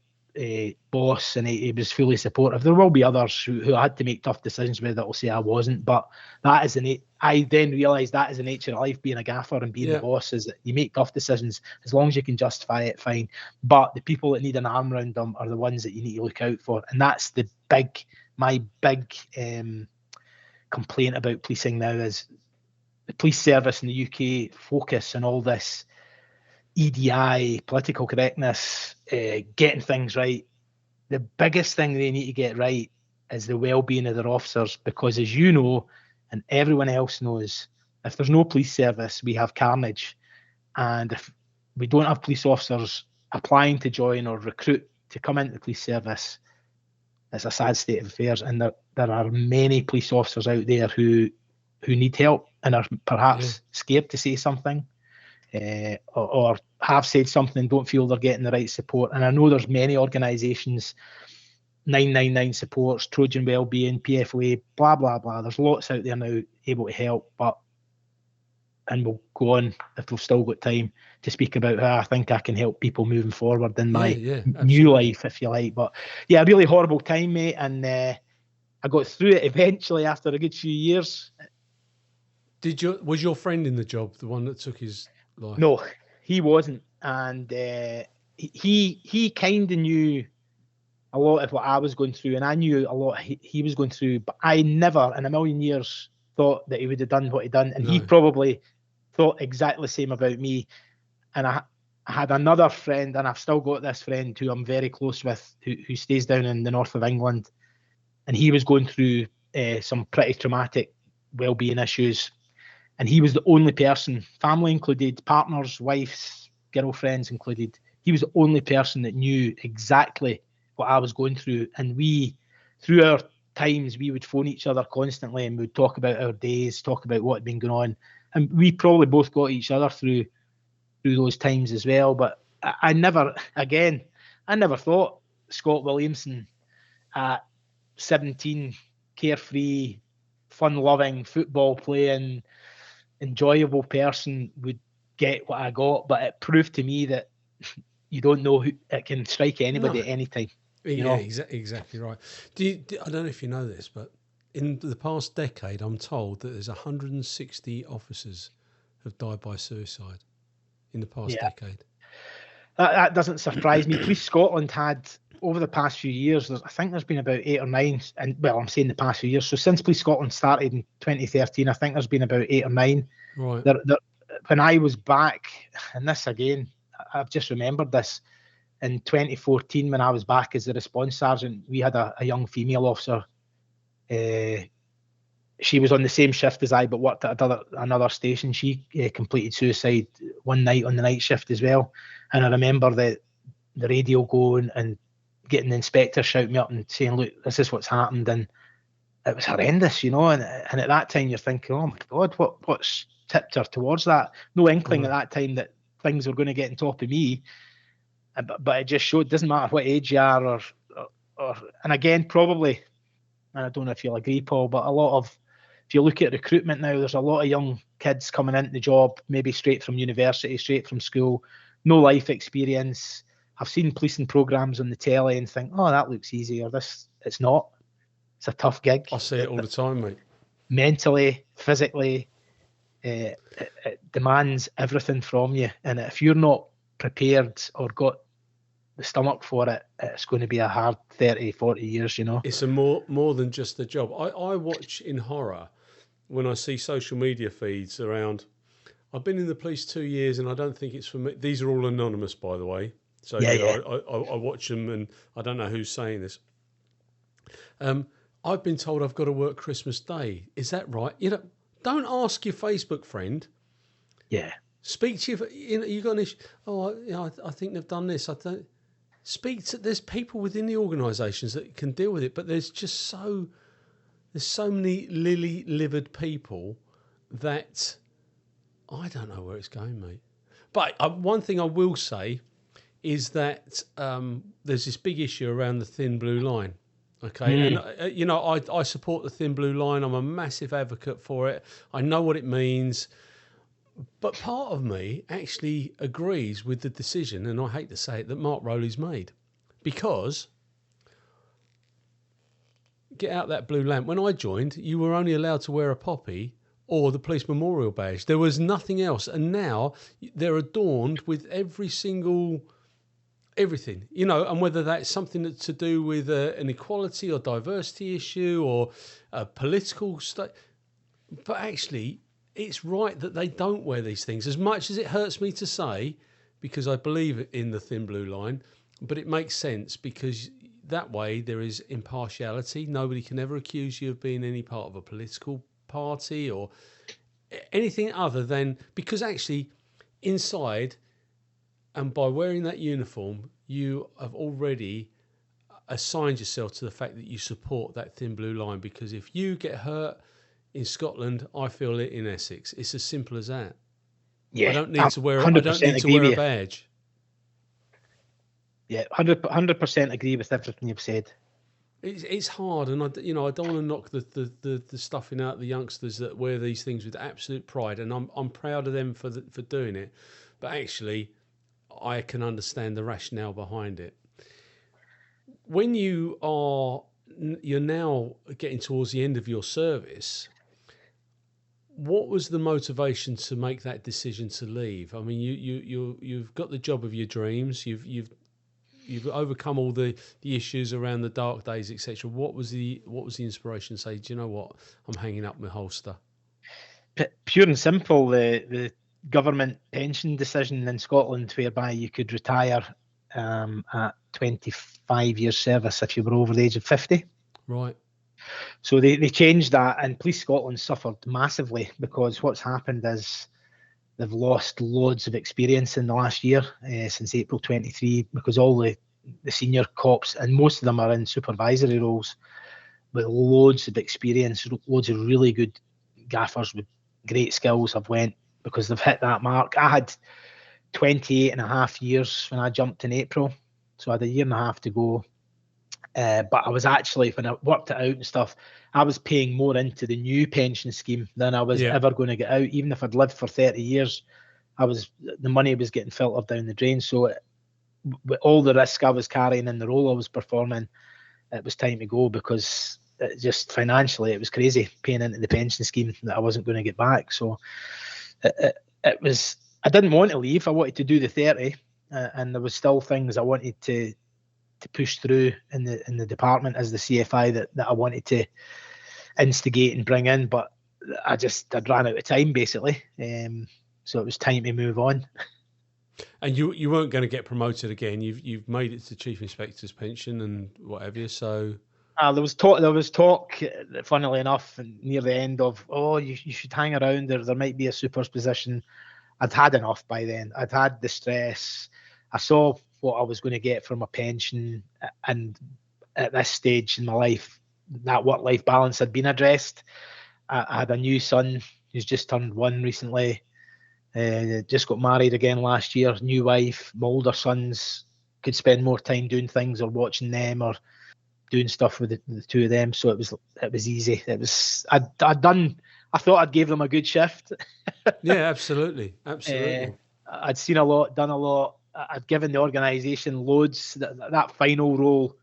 boss, and he was fully supportive. There will be others who had to make tough decisions with it will say I wasn't, but that is I then realised that is the nature of life, being a gaffer and being the boss, is that you make tough decisions. As long as you can justify it, fine. But the people that need an arm around them are the ones that you need to look out for, and that's my big complaint about policing now is the police service in the UK focus on all this EDI, political correctness, getting things right. The biggest thing they need to get right is the well-being of their officers, because as you know, and everyone else knows, if there's no police service, we have carnage. And if we don't have police officers applying to join or recruit to come into the police service, it's a sad state of affairs. And there are many police officers out there who need help and are perhaps scared to say something, or have said something and don't feel they're getting the right support. And I know there's many organisations, 999 Supports, Trojan Wellbeing, PFOA, blah, blah, blah. There's lots out there now able to help, and we'll go on if we've still got time to speak about how I think I can help people moving forward in my new life, if you like. But yeah, a really horrible time, mate, and I got through it eventually after a good few years. Was your friend in the job, the one that took his life? No, he wasn't, and he kind of knew a lot of what I was going through, and I knew a lot he was going through, but I never in a million years thought that he would have done what he done, and he probably thought exactly the same about me. And I had another friend, and I've still got this friend who I'm very close with, who stays down in the north of England, and he was going through some pretty traumatic well-being issues. And he was the only person, family included, partners, wives, girlfriends included, he was the only person that knew exactly what I was going through. And through our times, we would phone each other constantly, and we would talk about our days, talk about what had been going on. And we probably both got each other through those times as well. But I never thought Scott Williamson at 17, carefree, fun-loving, football-playing, enjoyable person would get what I got. But it proved to me that you don't know who it can strike anybody at any time. Exactly right. I don't know if you know this, but in the past decade, I'm told that there's 160 officers have died by suicide in the past decade. That doesn't surprise me. Police Scotland had, over the past few years, I think there's been about 8 or 9, and well, I'm saying the past few years. So since Police Scotland started in 2013, I think there's been about 8 or 9. Right. When I was back, and this again, I've just remembered this, in 2014 when I was back as the response sergeant, we had a young female officer. She was on the same shift as I, but worked at another station. She completed suicide one night on the night shift as well. And I remember the radio going and getting the inspector shouting me up and saying, "Look, this is what's happened." And it was horrendous, you know. And at that time, you're thinking, "Oh my God, what's tipped her towards that?" No inkling at that time that things were going to get on top of me. But it just showed, it doesn't matter what age you are, or and again, probably, and I don't know if you'll agree, Paul, but if you look at recruitment now, there's a lot of young kids coming into the job, maybe straight from university, straight from school, no life experience. I've seen policing programs on the telly and think, "Oh, that looks easy," or "This, it's not. It's a tough gig." I see it all the time, mate. Mentally, physically, it demands everything from you, and if you're not prepared or got the stomach for it, it's going to be a hard 30, 40 years, you know. It's a more than just a job. I watch in horror when I see social media feeds around. I've been in the police 2 years, and I don't think it's for me. These are all anonymous, by the way. So I watch them, and I don't know who's saying this. I've been told I've got to work Christmas Day. Is that right? You know, don't ask your Facebook friend. Yeah. Speak to you got an issue. Oh, I think they've done this. I don't. Speak to. There's people within the organisations that can deal with it, but there's so many lily-livered people that I don't know where it's going, mate. But one thing I will say is that there's this big issue around the thin blue line. Okay, and I support the thin blue line. I'm a massive advocate for it. I know what it means. But part of me actually agrees with the decision, and I hate to say it, that Mark Rowley's made. because get out that blue lamp. When I joined, you were only allowed to wear a poppy or the police memorial badge. There was nothing else. And now they're adorned with everything, and whether that's something that's to do with an equality or diversity issue or a political state. But actually, it's right that they don't wear these things, as much as it hurts me to say, because I believe in the thin blue line, but it makes sense because that way there is impartiality. Nobody can ever accuse you of being any part of a political party or anything other than, because actually inside and by wearing that uniform, you have already assigned yourself to the fact that you support that thin blue line, because if you get hurt in Scotland, I feel it in Essex. It's as simple as that. Yeah, I don't need to wear. 100% a badge. Yeah, 100% agree with everything you've said. It's hard, and I don't want to knock the stuffing out the youngsters that wear these things with absolute pride, and I'm proud of them for doing it. But actually, I can understand the rationale behind it. When you're now getting towards the end of your service, what was the motivation to make that decision to leave? I mean, you've got the job of your dreams. You've overcome all the issues around the dark days, etc. What was the inspiration to say, do you know what, I'm hanging up my holster? Pure and simple, the government pension decision in Scotland, whereby you could retire at 25 years service if you were over the age of 50. Right. So they changed that, and Police Scotland suffered massively because what's happened is they've lost loads of experience in the last year, since April 23, because all the senior cops, and most of them are in supervisory roles, with loads of experience, loads of really good gaffers with great skills have went because they've hit that mark. I had 28 and a half years when I jumped in April, so I had a year and a half to go. But I was actually, when I worked it out and stuff, I was paying more into the new pension scheme than I was ever going to get out. Even if I'd lived for 30 years, the money was getting filtered down the drain. So with all the risk I was carrying and the role I was performing, it was time to go, because just financially it was crazy paying into the pension scheme that I wasn't going to get back. So it was, I didn't want to leave. I wanted to do the 30, and there was still things I wanted to push through in the department as the CFI that I wanted to instigate and bring in, but I'd ran out of time basically, so it was time to move on. And you weren't going to get promoted again. You've made it to Chief Inspector's pension and whatever. So there was talk, funnily enough, near the end of, you should hang around. There might be a super's position. I'd had enough by then. I'd had the stress. I saw what I was going to get from a pension, and at this stage in my life, that work-life balance had been addressed. I had a new son who's just turned 1 recently, just got married again last year, new wife. My older sons could spend more time doing things or watching them or doing stuff with the two of them, so it was easy. I thought I'd gave them a good shift. Yeah, absolutely. I'd seen a lot, done a lot. I'd given the organisation loads. That final role,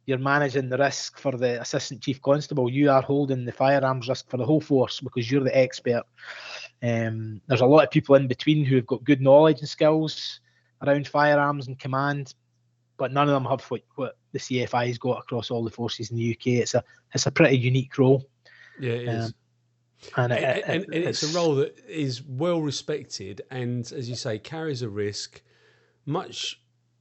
you're managing the risk for the Assistant Chief Constable. You are holding the firearms risk for the whole force because you're the expert. There's a lot of people in between who have got good knowledge and skills around firearms and command, but none of them have what the CFI's got across all the forces in the UK. It's a pretty unique role. Yeah, it is. And it's a role that is well respected, and as you say, carries a risk.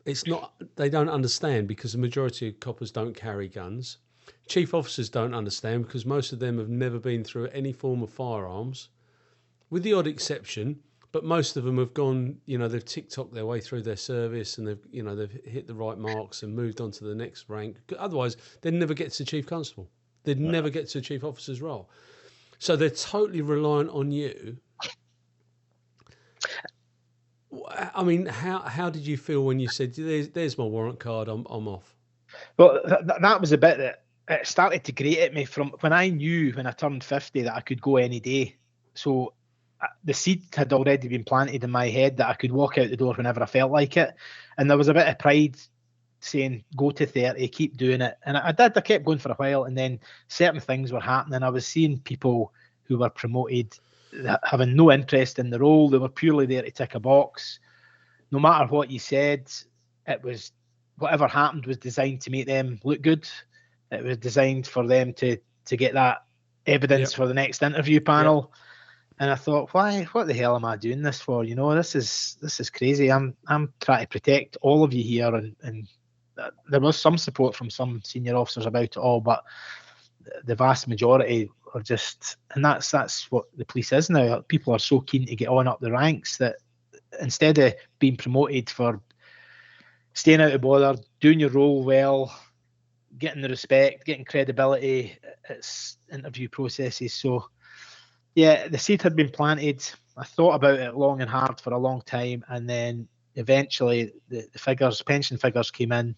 It's not, they don't understand because the majority of coppers don't carry guns. Chief officers don't understand because most of them have never been through any form of firearms, with the odd exception. But most of them have gone, they've tick-tocked their way through their service, and they've hit the right marks and moved on to the next rank. Otherwise, they'd never get to Chief Constable. They'd never get to a Chief Officer's role. So they're totally reliant on you. I mean, how did you feel when you said, "There's my warrant card, I'm off"? Well, that was a bit that it started to grate at me from when I knew when I turned 50 that I could go any day. So the seed had already been planted in my head that I could walk out the door whenever I felt like it, and there was a bit of pride saying go to 30, keep doing it. And I did. I kept going for a while, and then certain things were happening. I was seeing people who were promoted having no interest in the role. They were purely there to tick a box. No matter what you said, it was whatever happened was designed to make them look good. It was designed for them to get that evidence for the next interview panel. And I thought, what the hell am I doing this for? You know, this is crazy. I'm trying to protect all of you here, and there was some support from some senior officers about it all, but the vast majority are just, and that's what the police is now. People are so keen to get on up the ranks that instead of being promoted for staying out of bother, doing your role well, getting the respect, getting credibility, it's interview processes. So yeah, the seed had been planted. I thought about it long and hard for a long time, and then eventually the pension figures came in,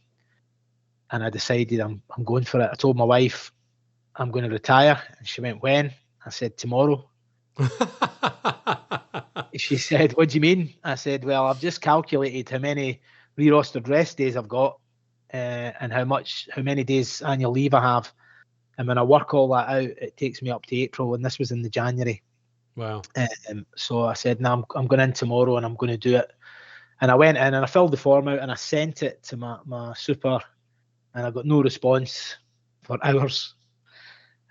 and I decided I'm going for it. I told my wife I'm going to retire, and she went, when? I said, tomorrow. She said, what do you mean? I said, well, I've just calculated how many re-rostered rest days I've got, and how many days annual leave I have. And when I work all that out, it takes me up to April, and this was in the January. Wow. So I said, no, I'm going in tomorrow and I'm going to do it. And I went in and I filled the form out and I sent it to my super, and I got no response for hours.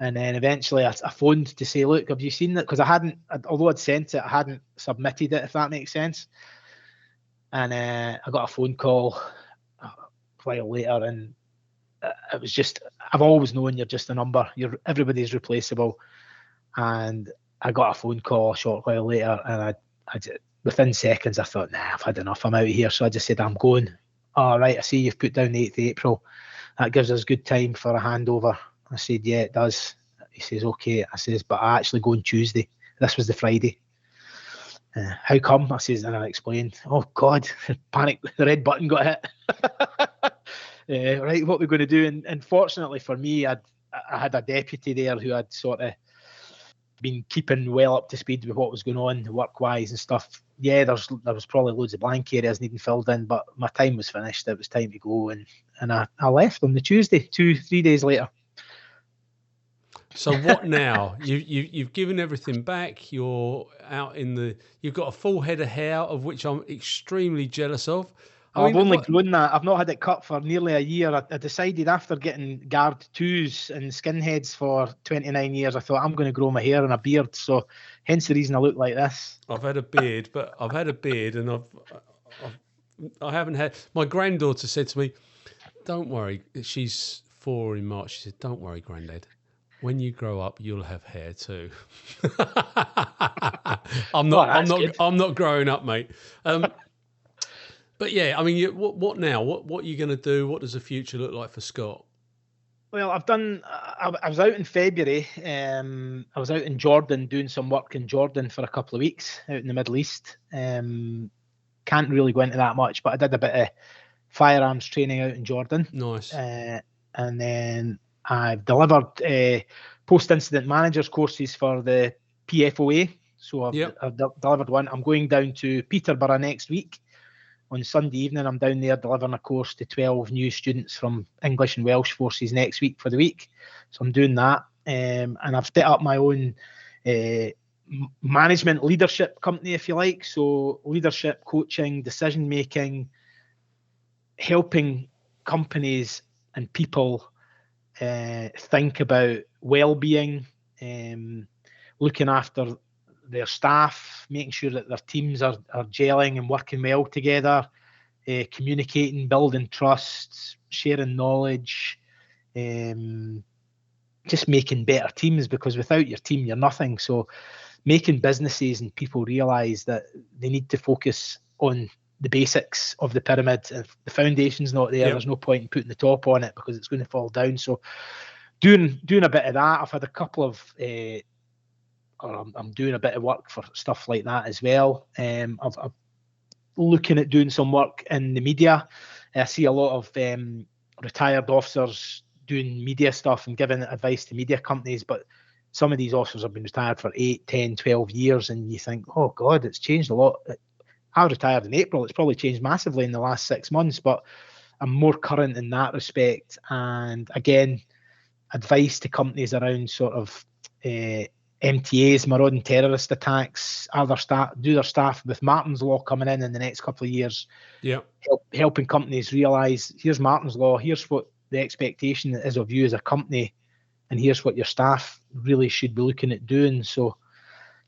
And then eventually I phoned to say, look, have you seen that? Because although I'd sent it, I hadn't submitted it, if that makes sense. And I got a phone call a while later, and it was just, I've always known you're just a number. Everybody's replaceable. And I got a phone call a short while later, and I within seconds I thought, nah, I've had enough. I'm out of here. So I just said, I'm going. All right, I see you've put down the 8th of April. That gives us good time for a handover. I said, yeah, it does. He says, okay. I says, but I actually go on Tuesday. This was the Friday. How come? I says, and I explained. Oh God, panic! The red button got hit. Right, what we're going to do? And fortunately for me, I had a deputy there who had sort of been keeping well up to speed with what was going on work-wise and stuff. Yeah, there was probably loads of blank areas needing filled in, but my time was finished. It was time to go, and I left on the Tuesday, 2-3 days later. So what now? You've given everything back. You're out you've got a full head of hair, of which I'm extremely jealous of. I've only grown that. I've not had it cut for nearly a year. I decided after getting guard 2s and skinheads for 29 years, I thought I'm going to grow my hair and a beard. So hence the reason I look like this. I've had a beard, and I haven't had. My granddaughter said to me, "Don't worry." She's 4 in March. She said, "Don't worry, Granddad. When you grow up, you'll have hair too." I'm not growing up, mate. But yeah, I mean, what now? What are you going to do? What does the future look like for Scott? Well, I was out in February. I was out in Jordan doing some work in Jordan for a couple of weeks out in the Middle East. Can't really go into that much, but I did a bit of firearms training out in Jordan. Nice. And then I've delivered post-incident managers courses for the PFOA. So I've delivered one. I'm going down to Peterborough next week. On Sunday evening, I'm down there delivering a course to 12 new students from English and Welsh forces next week for the week. So I'm doing that. And I've set up my own management leadership company, if you like. So leadership, coaching, decision-making, helping companies and people think about well-being, looking after their staff, making sure that their teams are gelling and working well together, communicating, building trust, sharing knowledge, just making better teams, because without your team, you're nothing. So making businesses and people realise that they need to focus on the basics of the pyramid. If the foundation's not there, there's no point in putting the top on it because it's going to fall down. So doing a bit of that. I've had a couple of I'm doing a bit of work for stuff like that as well. I'm looking at doing some work in the media. I see a lot of retired officers doing media stuff and giving advice to media companies, but some of these officers have been retired for 8, 10, 12 years, and you think, oh God, it's changed a lot. I retired in April. It's probably changed massively in the last 6 months, but I'm more current in that respect. And again, advice to companies around sort of MTAs, marauding terrorist attacks, do their staff with Martin's Law coming in the next couple of years. Yeah, helping companies realise, here's Martin's Law, here's what the expectation is of you as a company, and here's what your staff really should be looking at doing. So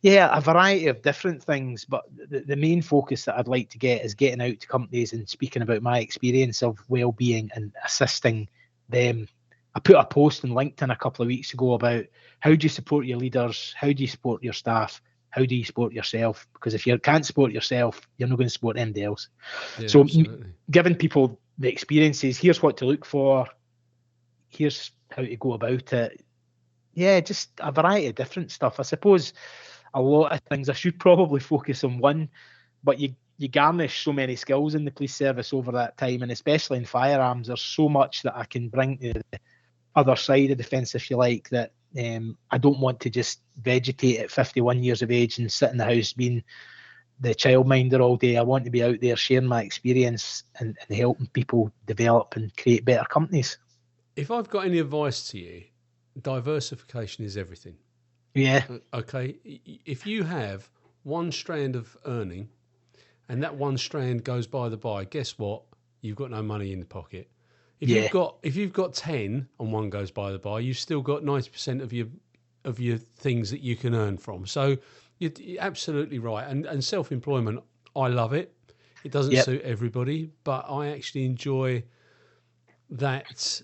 yeah, a variety of different things, but the main focus that I'd like to get is getting out to companies and speaking about my experience of well-being and assisting them. I put a post on LinkedIn a couple of weeks ago about how do you support your leaders, how do you support your staff, how do you support yourself? Because if you can't support yourself, you're not going to support anybody else. Yeah, so absolutely. Giving people the experiences, here's what to look for, here's how to go about it. Yeah, just a variety of different stuff. I suppose a lot of things, I should probably focus on one, but you garnish so many skills in the police service over that time, and especially in firearms, there's so much that I can bring to the other side of defence, if you like, that I don't want to just vegetate at 51 years of age and sit in the house being the childminder all day. I want to be out there sharing my experience and helping people develop and create better companies. If I've got any advice to you, diversification is everything. Yeah. Okay. If you have one strand of earning and that one strand goes by the by, guess what? You've got no money in the pocket. If you've got 10 and one goes by the by, you've still got 90% of your things that you can earn from. So you're absolutely right. And self-employment, I love it. It doesn't suit everybody, but I actually enjoy that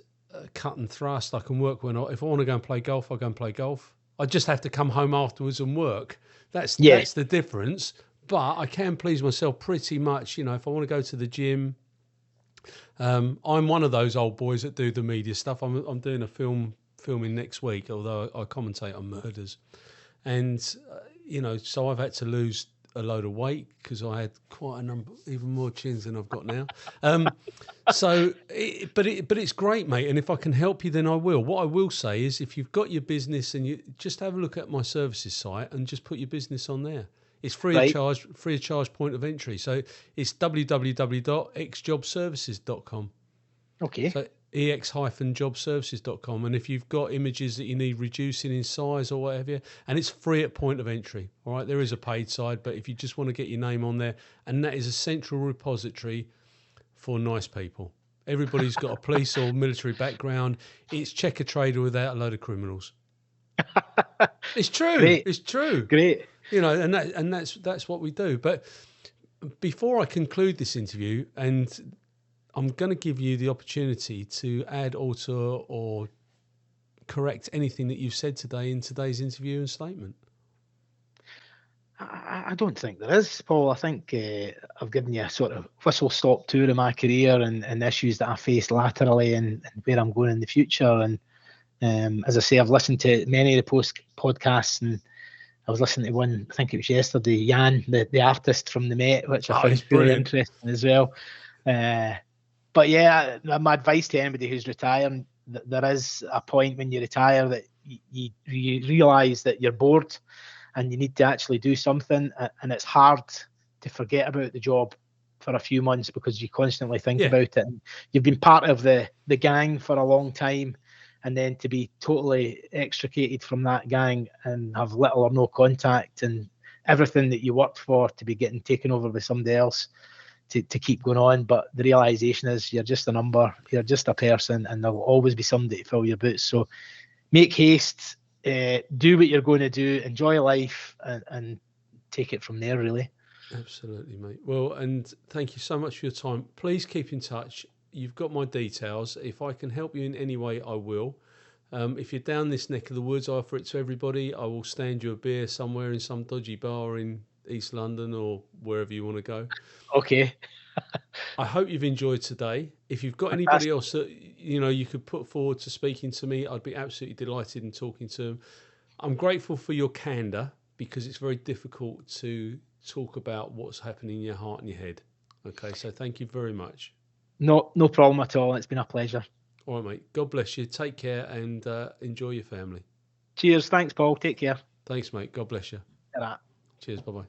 cut and thrust. I can work if I want to go and play golf, I go and play golf. I just have to come home afterwards and work. That's the difference. But I can please myself pretty much. You know, if I want to go to the gym, I'm one of those old boys that do the media stuff. I'm doing a filming next week, although I commentate on murders, and so I've had to lose a load of weight because I had quite a number, even more chins than I've got now. But it's great, mate. And if I can help you, then I will. What I will say is, if you've got your business and you just have a look at my services site and just put your business on there. It's free of charge point of entry. So it's www.exjobservices.com. Okay. So ex-jobservices.com. And if you've got images that you need reducing in size or whatever, and it's free at point of entry. All right, there is a paid side, but if you just want to get your name on there, and that is a central repository for nice people. Everybody's got a police or military background. It's checker trader without a load of criminals. It's true. Great. It's true. Great. And that's what we do. But before I conclude this interview, and I'm going to give you the opportunity to add, alter, or correct anything that you've said today in today's interview and statement. I don't think there is, Paul. I think I've given you a sort of whistle-stop tour of my career and issues that I faced laterally and where I'm going in the future. And as I say, I've listened to many of the podcasts, and I was listening to one, I think it was yesterday, Jan, the artist from the Met, which I found really interesting as well. But yeah, my advice to anybody who's retiring, there is a point when you retire that you realise that you're bored and you need to actually do something, and it's hard to forget about the job for a few months because you constantly think about it. And you've been part of the gang for a long time, and then to be totally extricated from that gang and have little or no contact, and everything that you worked for to be getting taken over by somebody else to keep going on. But the realization is you're just a number, you're just a person, and there will always be somebody to fill your boots. So make haste, do what you're going to do, enjoy life, and take it from there, really. Absolutely, mate. Well, and thank you so much for your time. Please keep in touch. You've got my details. If I can help you in any way, I will. If you're down this neck of the woods, I offer it to everybody. I will stand you a beer somewhere in some dodgy bar in East London or wherever you want to go. Okay. I hope you've enjoyed today. If you've got anybody else that you could put forward to speaking to me, I'd be absolutely delighted in talking to them. I'm grateful for your candor because it's very difficult to talk about what's happening in your heart and your head. Okay, so thank you very much. No problem at all. It's been a pleasure. All right, mate. God bless you. Take care and enjoy your family. Cheers. Thanks, Paul. Take care. Thanks, mate. God bless you. Ta-ra. Cheers. Bye-bye.